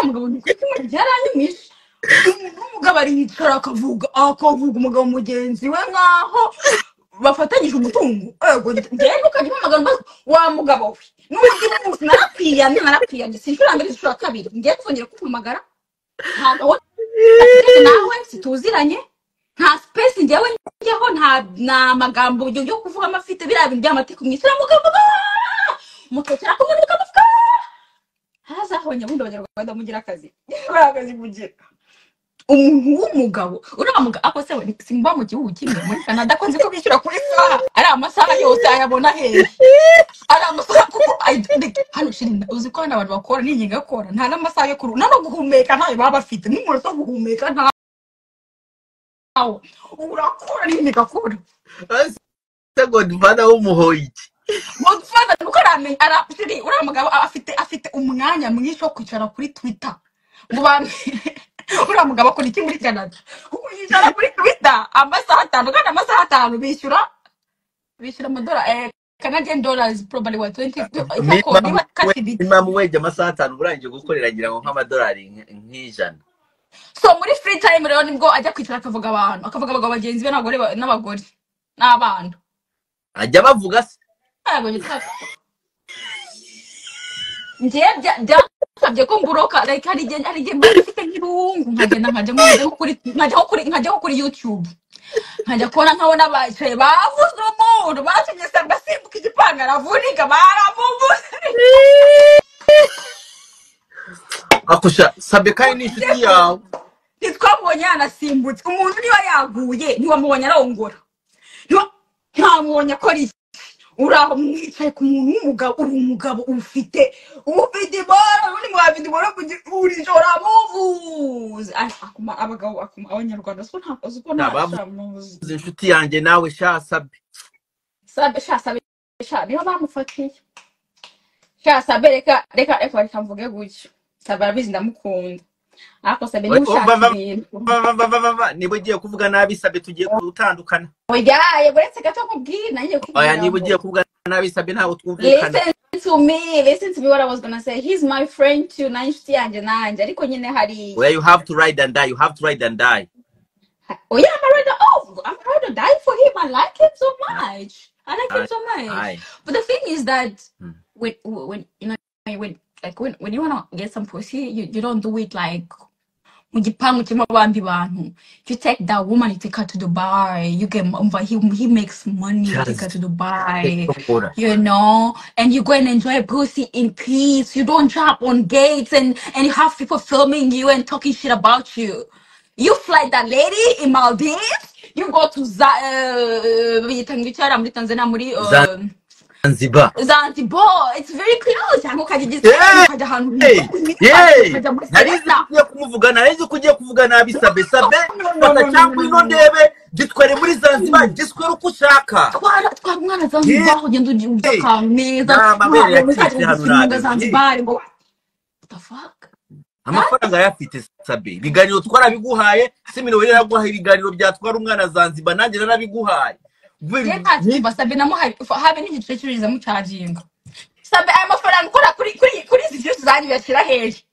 mugabo ni kwiki byaranyumisha umugabo ari yicara akavuga umugabo mugenzi we nkaho bafatanyije umutungo ngende ukajya amagambo wa mugabo we n'undi munsi narakwiyamye sinshura mbere zishura kabiri ngiye kuzongera kumpamagara ntabwo nawe situziranye nta space njyewe njyeho nta magambo yo kuvuga amafite biriya bintu by'amateka mwisira mugabo mutotera ko muri kavuga hazahonya bundi abanyarwanda mugira akazi mugira umuntu w'umugabo uramuga ako se simba mu gihugu kimwe muri Canada ko nziko bishyura kuri saha ari amasaha yose ayabona hehe ari amasaha kuko hano shirinda uzi ko abantu bakora n'inyiga gakora nta n'amasaha yo kuru no guhumeka ntayo baba bafite n'umuntu zo guhumeka nta urakora n'inyiga gakora se Godfather w'umuhoyi Godfather nuko aramenye arapfiri uramugabo afite umwanya mwinshi wo kwicara kuri Twitter ngo uramugabo akora iki muri Canada yicara kuri Twitter amasaha 5 kandi amasaha 5 bishyura amadolari Canadian dollars probably what 20 minimum wage amasaha 5 burangije gukorera ngira ngo nk'amadolari nk'ijana. So muri free time rero nibwo ajya kwicara akavuga abagabo bagenzi be n'abagore n'abana ajya bavuga se ngiye byasabye ko mburoka like hari igihe mbifite nk'irungu nkajya kuri YouTube nkajya kubona nkabona bacaye bavuze umuntu batumye samba simbuka igipangara avunika baravuze akusha sabe kandi ni inshuti yawe twabonye yanasimbutse umuntu niba yaguye ntiwamubonye arongora ntamubonye akora iki uraho mwicaye ku muntu w'umugabo uri umugabo ufite ibora ubundi mwabindi ibora uri jora muvuze abagabo abanyarwanda siko ntakoze uko ntamuvuze inshuti yanjye nawe Sabe niyo bamufatiye Sabe reka mvuge gutyo Sabe arabizi ndamukunda ariko Sabe niba ushaka ibintu niba ugiye kuvuga nabi Sabe tugiye gutandukana oya buretse gato nkubwira nanjye oya niba ugiye kuvuga nabi Sabe ntawe twumvikana listen to me what I was gonna say. He's my friend too na inshuti yanjye nanjye ariko nyine hari well you have to ride and die oh yeah I'm ready to die for him. I like him so much. But the thing is that when you know when you want to get some pussy you don't do it like you take that woman, you take her to Dubai, you get he makes money, you take her to Dubai, you know, and you go and enjoy pussy in peace. You don't drop on gates and you have people filming you and talking shit about you. You fly that lady in Maldives, you go to Zanzibar. It's very close. Narizi kugiye kuvuga nabi Sabe fata cyangwa ino ndebe gitware muri Zanzibar giswera uko ushaka mwana Zanzibar ugenda ujya kameza Zanzibar ngo what the fuck amafaranga yafite Sabe ibiganiro twarabiguhaye Simino yaraguhaye ibiganiro byatwara umwana Zanzibar nanjye narabiguhaye Sabe namuhaye habe n'igice cyuriza mu charginga Sabe aya mafaranga ukora kuri izi byose zanyu yashyira heje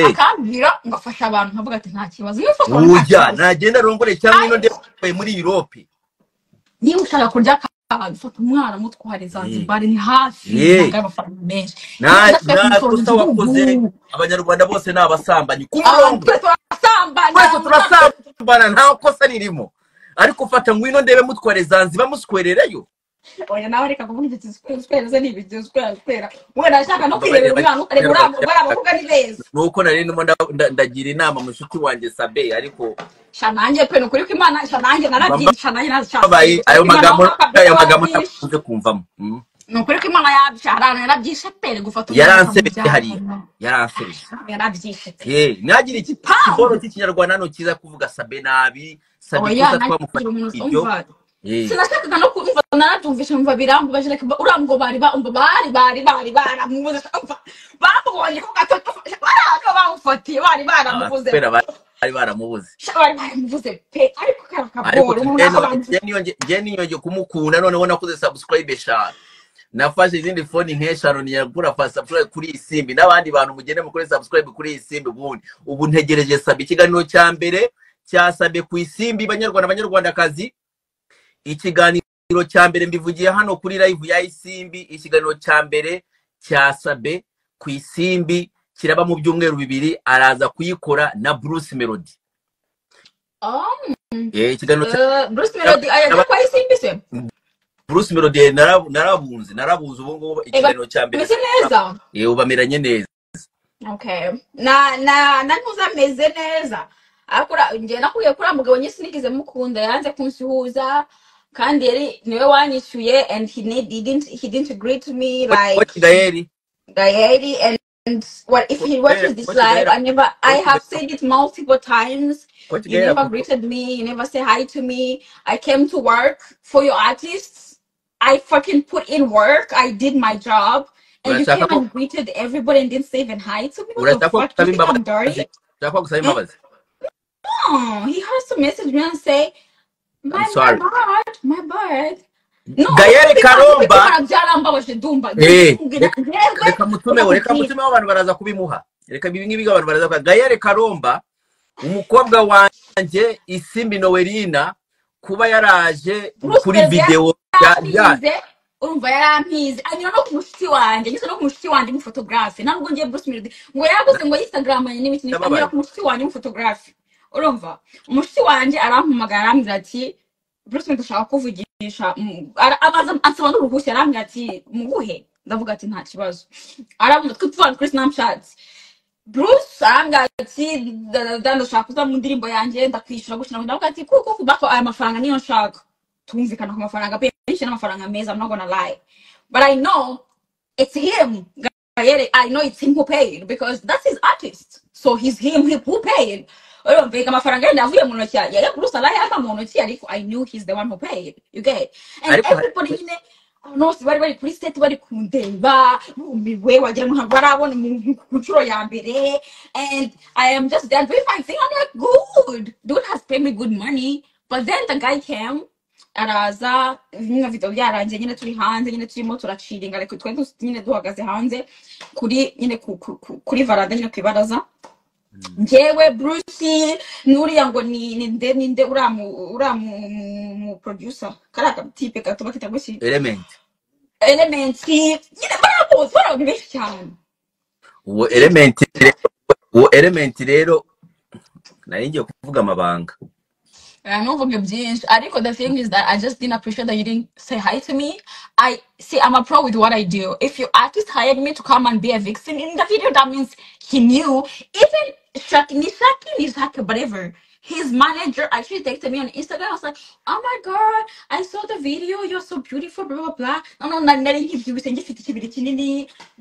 akambwira ngafasha abantu nkavuga ati nta kibazo iyo ufasha ujya nagenda rongore cyangwa ino ndebe muri Europe niba ushaka kurya fata umwana mutware Zanzibar ni hafi amafaranga menshi na kosa wakoze abanyarwanda bose n'abasambanyi ku murongo turasambana nta kosa ririmo ariko ufata ngwino ndebe mutware Zanzibar muswerereyo oya nawe reka kuvuga iki twereze ni ibyo twera mwana ashaka no kwirebera umwana ukareba uravuga ni neza nuko nari ndimo ndagira inama mushuti wanjye Sabe ariko shanange pe no kuri ko Imana shanange narabyisha nanjye nazashaka ayo magambo nakunze kumvamo no kuri ko Imana yabisharana yarabyisha pe gufata yaransebye hari yarabyishe nagira iki kiboro cy'ikinyarwanda no kiza kuvuga Sabe nabi Sabe kuza twamufata ibyo sinashakaga no kumva naratumvisha mva birambubaje like uramgo bari baramubuze bamubonye ko gatoto baraka bamufatiye baramubuze baramubuze pe ariko karakaboro niyo kumukunda none ubona ko subscribe eshanu nafashe izindi phone nk'eshanu niyagura subscribe kuri Isimbi n'abandi bantu mugende mukore subscribe kuri Isimbi ubu ntegereje Sabe ikiganiro cya mbere cya Sabe ku Isimbi banyarwandakazi ikiganiro cya mbere mbivugiye hano kuri live ya Isimbi ikiganiro cya mbere cya Sabe ku Isimbi kiraba mu byumweru bibiri araza kuyikora na Bruce Melody ikiganiro Bruce Melody ayaje kwa Isimbi se Bruce Melody narabuze ubu ngubu ikiganiro cya mbere neza ubameranye neza okay na ntuzameze neza akora nge nakuye kuri amugabo nyisi nigize mukunda yanze kunsuhuza kandi yari niwe wanyishuye and he didn't agree to me like Gaeli and what if he watches this live I have said it multiple times you never greeted me you never say hi to me I came to work for your artists I fucking put in work I did my job and you came and greeted everybody and didn't say even hi to me what the fuck you think I'm dirty no he has to message me and say my bad. No, Gaeli Karomba byarambabaje ndumva reka mutume abantu baraza kubimuha reka ibingibi abantu baraza kwa Gaeli Karomba umukobwa wanje Isimbi Noelina kuba yaraje kuri video urumva yarampize anyura no kumushiti wanje ngise no kumushiti wanje mu photographe ntabwo ngiye Bruce Melody ngo yaguze ngo Instagram yanye n'ibiti anyura kumushiti wanje mu photographe urumva umushiti wanje arampamagara arambwira ati Bruce Melody ashaka kuvugisha abaza ansaba n'uruhushya arambwira ati muguhe ndavuga ati nta kibazo aravuga twipfana kuri Snapchat Bruce ati ndashaka kuza mu ndirimbo yanjye ndakwishyura gukina ndavuga ati kuko kubako aya mafaranga niyo nshaka tumvikana ku mafaranga penshi n'amafaranga meza. I'm not gonna lie, but I know it's him. I know it's him who paid because that's his artist, so he's him who paid. Urumva amafaranga yenda avuye mu ntoki ya Bruce alaye ava mu ntoki ariko I knew he's the one who paid, you get. And ariko everybody nyine no bari kuri state bari kundeba bumiwe wagira ngo ntabwo barabona ku nshuro ya mbere, and I am just there doing my thing. I'm like, good dude has paid me good money, but then the guy came araza nyine video byarangiye nyine turi hanze nyine turimo turaciringa ariko twari nyine duhagaze hanze kuri nyine kuri varanda nyine kwibaraza njyewe Bruce nuriya ngo ninde uramu producer karaka type gato bakita gushi Element nyine baraboza benshi cyane uwo Element rero nari ngiye kuvuga amabanga. I know from your jeans. Ariko, the thing is that I just didn't appreciate that you didn't say hi to me. I see I'm a pro with what I do. If your artist hired me to come and be a vixen in the video, that means he knew. Even Shaki, whatever. His manager actually texted me on Instagram. I was like, oh my god, I saw the video, you're so beautiful, blah blah blah.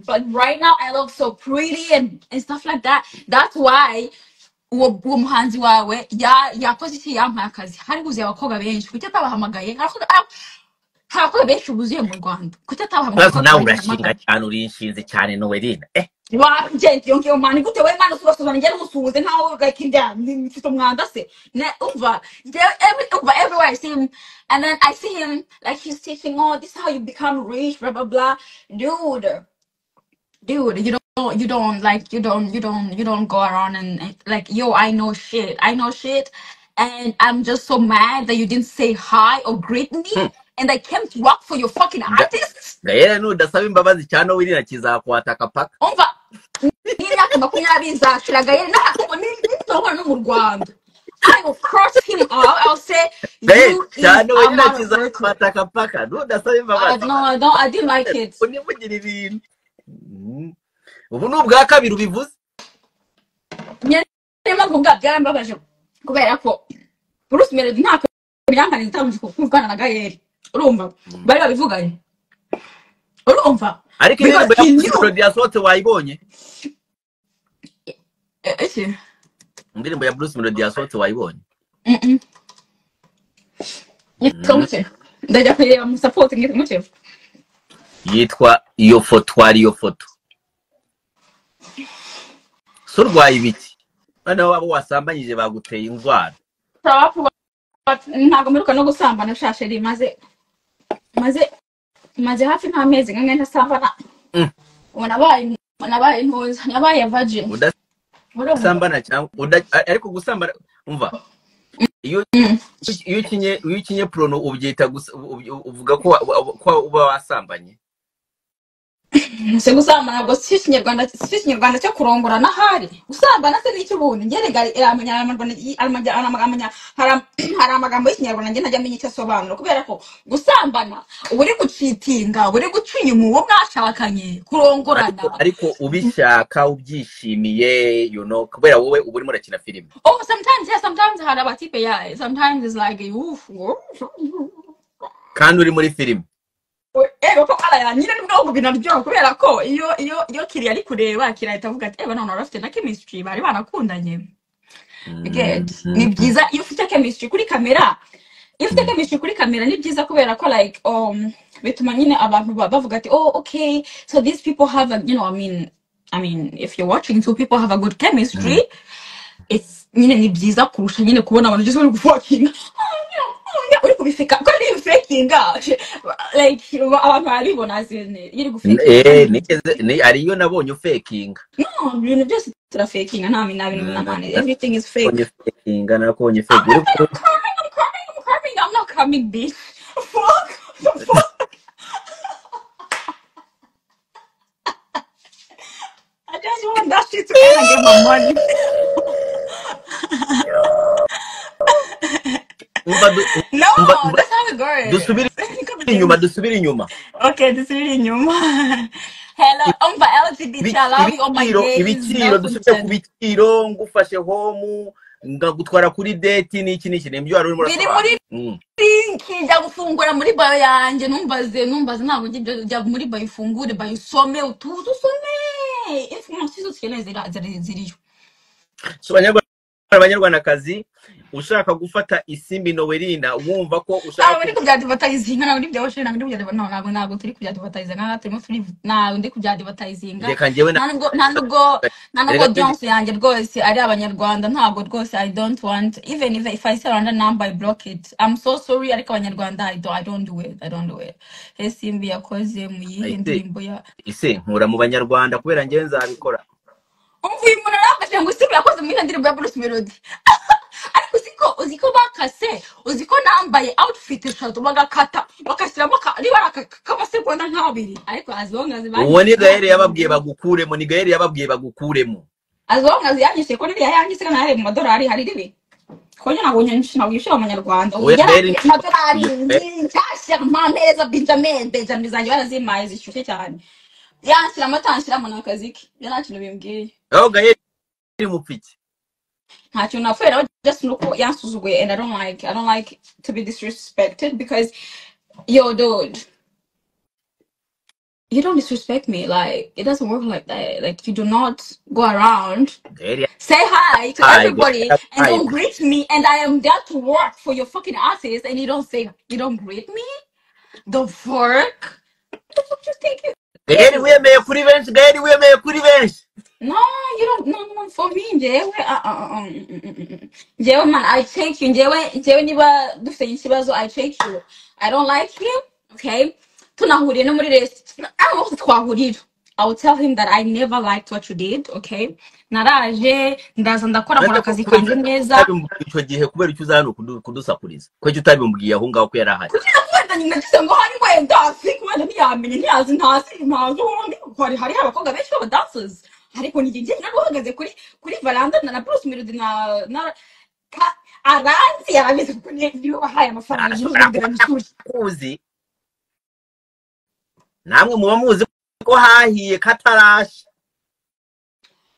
But right now I look so pretty and stuff like that. That's why uwo muhanzi wawe yakoze iki yampaye akazi hari buzuye abakobwa benshi kuki atabahamagaye abakobwa benshi buzuye mu Rwanda kuki atabahamagaye nawe urashinga cyane urinshinze cyane Noelina wagenti yongeyo mani gute we mana usubasubana njye n'umusuhuze nkaho like inda mfite umwanda se umva everywhere I see him, and then I see him like he's teaching, oh, this is how you become rich, blah blah blah. Dude, you don't go around and like, yo, I know shit, and I'm just so mad that you didn't say hi or greet me, and I came to work for your fucking artists. Gaera nudasaba imbabazi cyane Noelina kizakwataka paka umva n'imyaka 20 izashira Gaera ntabwo no mu Rwanda. I will cross him out. I'll say you cyane Noelina kizakwataka paka nudasaba imbabazi. No, I didn't like it. Univugira ibintu ubu n'ubwa kabiri ubivuze nyarema ngo byambabaje kubera ko Bruce Melody ntako byankana itamuje kuvugana na Gaera. Urumva bari babivuganye, urumva ariko indirimbo ya Sote wayibonye indirimbo ya Bruce Melody ya Sote wayibonye yitwa ndajya kureba mu support ngite yitwa iyo foto surwaye ibiki bana wabo wasambanyije baguteye indwara ntabwo mperuka no gusambana shasheri maze hafi nk'amezi nka ntasambana nabaye ntuza nabaye virgin udasambana cyangwa ariko gusambana umva iyo ukinye prono ubyita uvuga ko uba wasambanye se gusambana ntabwo si ikinyarwanda cyo kurongora n'ahari gusambana se n'icyo ubundi ngerega hari amagambo y'ikinyarwanda njye najya menya icyo asobanura kubera ko gusambana uri gucitinga uri guca inyuma uwo mwashakanye kurongorana ariko ubishaka ubyishimiye kubera wowe uba urimo urakina filime. Oh, sometimes hari abatipe sometimes it's like kandi uri muri filime ko nyine nubwo binaryoha kubera ko iyo kiri ari kureba kirahita avuga ati none urafite na chemistry bari banakundanye. Ni byiza iyo ufite chemistry kuri kamera, ni byiza kubera ko like bituma nyine abantu bavuga ati oh okay, so these people have a, I mean if you're watching two people have a good chemistry, it's nyine ni byiza kurusha nyine kubona abantu just bari gufucking uri kubifika ko ni fakinga like abantu baribona zene yiri gufika ariyo nabonye fakinga no ibintu byose tira fakinga nta bintu everything is fake fakinga nakonye fake I'm coming I'm not coming bitch fuck I just want that shit to end and get my money. No, that's how it goes. Dusubire inyuma. Okay, dusubire inyuma. hello umva LGBT I love you all my gays ibiciro no dusubye ku function biciro ngufashe home ngagutwara kuri date n'iki nibyo wari urimo biri muri urasobanura link njya gufungura muri bio yanjye numbaze ntabwo njya muri bio ifungure bio usome utuze usome information zose ukeneye ziriyo so abanyarwandakazi ushaka gufata Isimbi Noweline wumva ko ushaka ndi kubyadvertising ntabwo ndi byoshe ntabwo turi kubyadvertising ntabwo ndi kubyadvertising reka njyewe ntabwo audience yanjye rwose ari abanyarwanda ntabwo rwose I don't want even if I say random number I block it I'm so sorry ariko abanyarwanda I don't do it Isimbi yakoze mu yihe ndirimbo ya ise nkura mu banyarwanda kubera njye nzabikora umvuye umuntu arafashe ngo Isimbi yakoze mu yihe ndirimbo ya Bruce Melody ariko uziko bakase uziko nambaye outfit eshatu bagakata bakashyiramo riba k'amasegonda nk'abiri ariko as long as uwo ni Gaëlle yababwiye bagukuremo as long as yanyise ko niriya yanyise kana hari mu madolari hari ribi ko nyina ngo ntabwo yishira abanyarwanda yari amadolari cyashya mpampereza Benjamin zanjye barazimaye zishyushye cyane yanshyira amatanshira mu nakaziki yarakintu bimbwiye aho Gaëlle mupfiki ntacyo nafera just nuko yansuzuguye and I don't like to be disrespected because yo dude you don't disrespect me like it doesn't work like that like you do not go around say hi to everybody and don't greet me and I am there to work for your fucking artist and you don't greet me the fuck you think you Gaëlle wemeye kuri benshi no, you don't. No, for me, Njyewe, man, I take you. Njyewe niba dufite ikibazo, I take you. I don't like him, okay? Tunahuriye no muri restaurant. Twahurira. I will tell him that I never liked what you did, okay? Naraje, ndaza ndakora muri akazi kanjye neza. Icyo gihe kubera icyo uzana kudusakuriza. Ko cyo utabimbwiye aho ngaho ko yarahari. Nagize ngo hari wenda kwenda ntiyamenye ntazi hari abakobwa benshi baba dancers. ariko nigije naguhagaze kuri Valanda na Bruce Melody na aranzi yarabize kuko niyo bahaye amafaranga y'ubuzi namwe muba muzi ko hahiye katarashe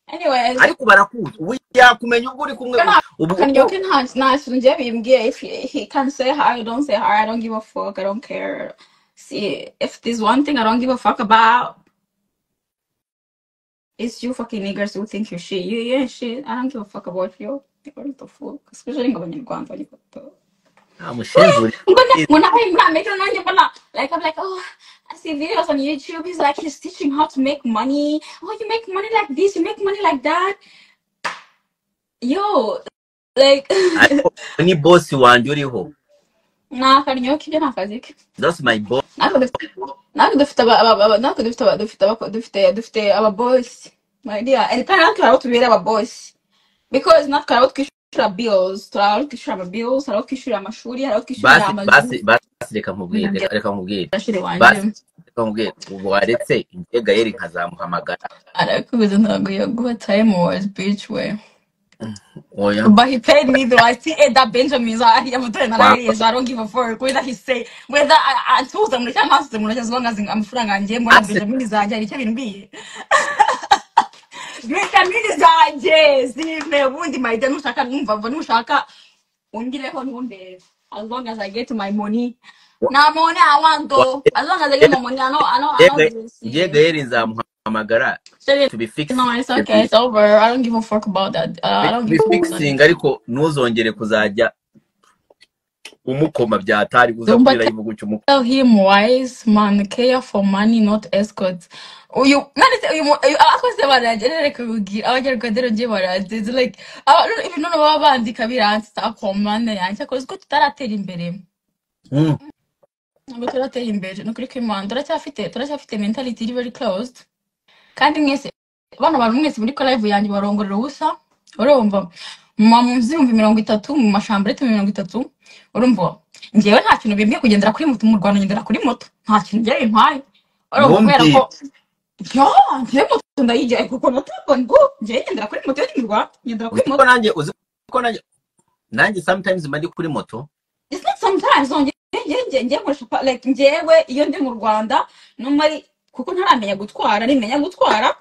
anyway ariko barakuzi ubu yakumenya ubwo uri kumwe ubu kanyoke nta nje bimbwiye if he can say hi don't say hi I don't give a fuck I don't care see if there's one thing I don't give a fuck about it's you fucking niggers who think you're shit. You ain't shit. I don't give a fuck about you. What the fuck? Especially when you're going to I'm ashamed. When I'm making like I'm like, oh, I see videos on YouTube. He's like, he's teaching how to make money. Oh, you make money like this, you make money like that. Yo, like any boss you want, you're nah, Kanyoke, you're not physical. That's my boss. Our boys, my dear, and can't out to be our boys because not crowd kishura bills, crowd kishura bills, crowd kishura mashuri, crowd kishura basi reka mubwire ubu waretse inje Gaëlle nkazamuhamagara arakubiza ntago yaguha time was bitch we but he paid me though. I see that Benjamin's I don't give a fuck whether he say whether I told them as long as I'm frang and Benjamin is Benjamin as long as I get my money. Now money I want though. As long as I get my money, I know. Gaëlle nzamuhamagara to be fixed. No, it's okay. It's over. I don't give a fuck about that. I don't give a fuck. Fixing ariko ntuzongere kuzajya umukoma byatari uza kubira ivuga cy'umukoma. Tell him wise man care for money not escorts. You akoze baragerere kugira abanyarwanda nje baraze like I don't even know abandika biransa komane yanjye akoze ko tutaratera imbere. Ngo turatera imbere no kuri Kimanda turacyafite mentality very closed. Kandi mwese bana bantu mwese muri live yanjye barongorera ubusa urumva mu zimvi 30 mu mashambrete 30 urumva ngewe nta kintu bimwe kugendera kuri moto mu Rwanda ngendera kuri moto nta kintu byari ntwaye urumva kubera ko ngewe moto ndayijya kuko natabona ngo ngewe ngendera kuri moto yo mu Rwanda ngendera kuri moto nanjye uzi ko nanjye sometimes mandi kuri moto it's not sometimes ngewe nkoresha like ngewe iyo ndi mu Rwanda no muri kuko ntaramenya gutwara, nimenya gutwara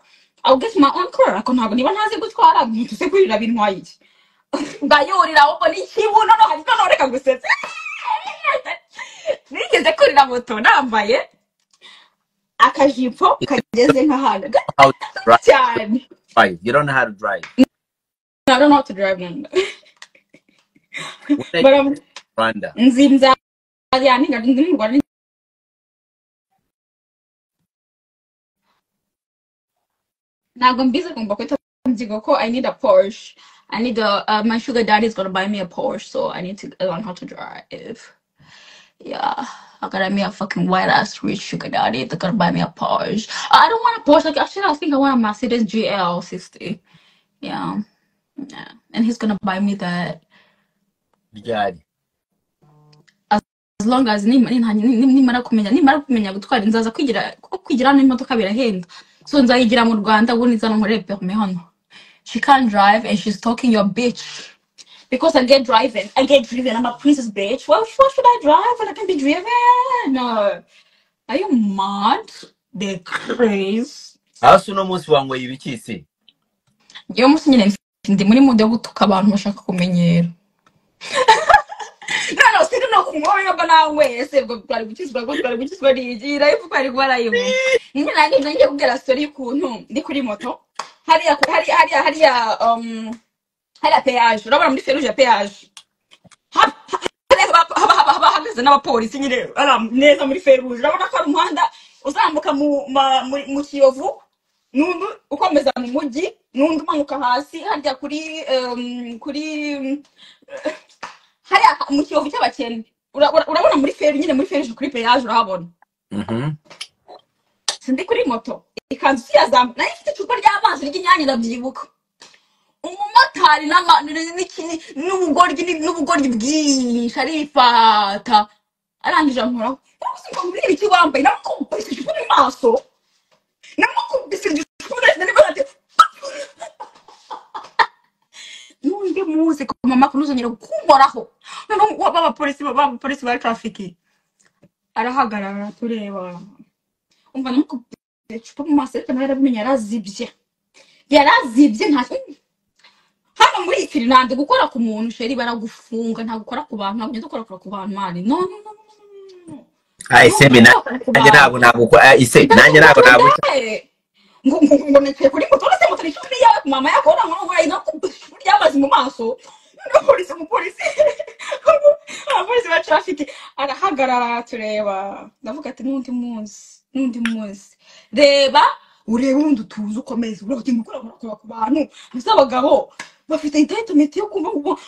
I'll get my own car. Ako ntabwo niba ntazi gutwara ntuse kurira bintwaye iki. Ndayurira ahubwo n'ikibuno no hari no reka gusetsa. Nigeze kurira moto nambaye akajipo kageze nk'ahantu How to drive? cyane. You don't know how to drive. I don't know how to drive now. When But Rwanda. nzinza yani ndi mu Rwanda ntabwo mbizi kumva ko itangigo ko I need a Porsche. I need my sugar daddy is gonna buy me a Porsche, so I need to learn how to drive. Yeah, I gotta me a fucking white ass rich sugar daddy. They're gonna buy me a Porsche. I don't want a Porsche. Like actually, I think I want a Mercedes GL 60. Yeah, yeah, and he's gonna buy me that. Ryari. As long as nimara kumenya gutwara nzaza kwigira n'imodoka birahenda, so nzayigira mu Rwanda ubu nizana nkoreye permis hano. She can't drive and she's talking your bitch because I get driven. I'm a princess bitch. Well, what should I drive when I can be driven? No. Are you mad? They're crazy. Hasi uno munsi wanyweye ibiki se? Iyo munsi nyine ndi muri mude yo gutuka abantu bashaka kumenyera. No, sino no kumoyo bananyweye se bwo twari gukizwa rigira ifu kwari kwarayo. Nyine nanjye ngiye kubwira story y'ukuntu ndi kuri moto. Hariya peage. Urabona muri feruje ya peage. Haba hageze n'abapolisi nyine neza muri feruje. Urabona ko ari umuhanda uzamuka mu Kiyovu n'undi ukomeza mu mujyi n'undi umanuka hasi harya kuri hariya mu Kiyovu cy'abakene. Urabona muri feruje nyine muri feruje kuri peage urahabona. Sindi kuri moto ikanzu siyazamu nayo ifite icupa ry'amazi ry'inyange ndabyibuka. Umumotari n'ubugoryi bwinshi arifata arangije ankuraho. Ngo muri ibiki wambaye namukubise icupa mu maso namukubise icupa n'ibati n'undi muze ko mama kunuzongera kukoraho noneho abapolisi ba traffic arahagarara tureba umva namukubise icupa mu maso ariko nawe yarabimenya yarazibye nta hano muri Finland gukora ku muntu sheri baragufunga nta gukora ku bantu ntabwo dukora ku bantu mani no Sembi nanjye ntabwo ntabwo ngo neke kuri moto se moto n'icumi yawe ku mama yakora ngo wayi no ryamazi mu maso no umupolisi ba traffic arahagarara tureba ndavuga ati n'undi munsi reba ureba undi tuzi ukomeza urabye gukora ku bantu n'abagabo bafite entitlement yo kumva ngo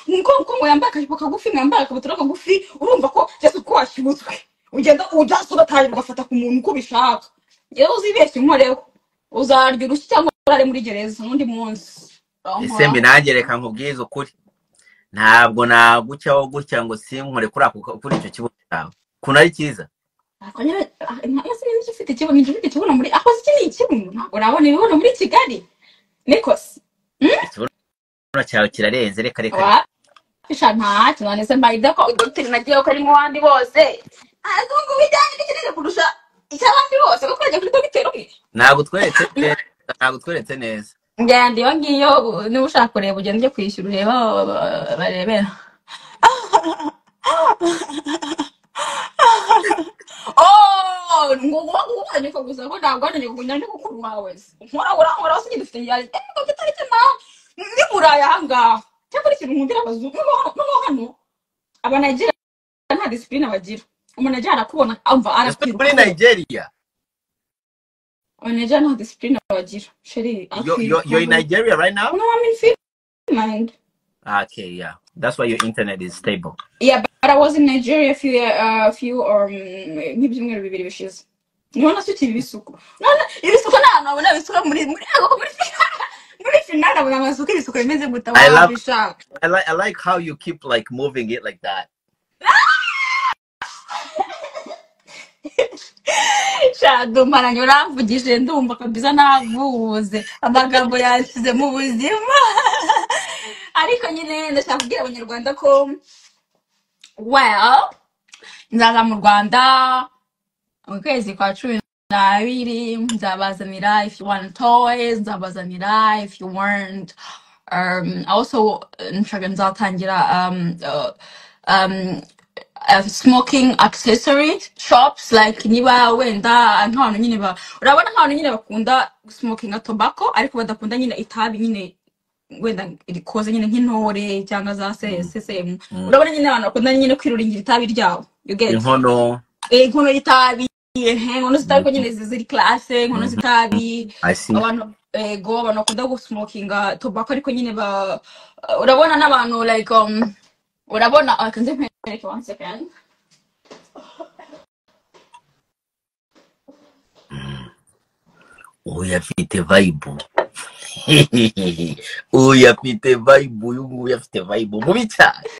yambaye akajipo kagufi yambaye akabutura kagufi urumva ko cyase ko washibutswe ugenda udasura tayi ugafata ku muntu uko bishaka yewe uzibeshye nkoreho uzarya urushyi cyangwa urare muri gereza n'undi munsi Sembi nanjye reka nkubwize ukuri ntabwo nagucyaho gutya ngo sinkore kuri icyo kibuno cyawe kuna ari cyiza akonyera nase n'igifite kibuno muri aho iki ni ikibuno ntabwo nabona ibibuno muri Kigali Nikos ikibuno cyawe kirarenze reka Fisha nta kinanese mbayida ko doctor nagiye ko ari mu bandi bose azungu bijyanye n'ikirere kurusha icyabandi bose ko twajya kuri doctor umwe ntabwo tweretse neza ngende yo ngiyo niba ushaka kureba ugende ujye kwishyura ureba barebera ngo wanye ko gusa ko ntabwo wanye kugunya ndi gukuru wawe nkora usinye dufite yari ngo bitarike na ni buraya hanga cyangwa ikintu nkundira abazungu no hano abanagira nta discipline bagira umunajya arakubona amva arakwiruka muri Nigeria abanagira nta discipline bagira sheri you're in Nigeria right now? No, I'm in Finland. Okay, yeah, that's why your internet is stable. Yeah, but I was in Nigeria a few nk'ibyumweru bibiri bishize. Niho nasukiye ibisuko. Ibisuko nabona bisuka muri Finland abona amasuka ibisuko bimeze gutawa bishaka. I like how you keep like moving it like that. Shado maranye uramvugije ndumva kabisa navuze amagambo yashize mu buzima ariko nyine ndashaka kubwira abanyarwanda ko nzaza mu Rwanda mu kwezi kwa 10 abiri nzabazanira. If you want toys nzabazanira. If you weren't also nshaka nzatangira smoking accessory shops, like niba wenda nk'abantu nyine urabona nk'abantu nyine bakunda smoking tobacco ariko badakunda nyine itabi nyine wenda rikoze nyine nk'intore cyangwa za CCM. Urabona nyine abantu bakunda nyine kwiruringira itabi ryabo, you get inkono y'itabi, inkono zitabi ko nyine ziri classe, inkono zitabi abantu abantu bakunda gusmokinga tobacco ariko nyine urabona n'abantu like urabona akanze mpere 1 second. uyu afite vibe uyu afite vibe uyu nguyu afite vibe mubi cyane.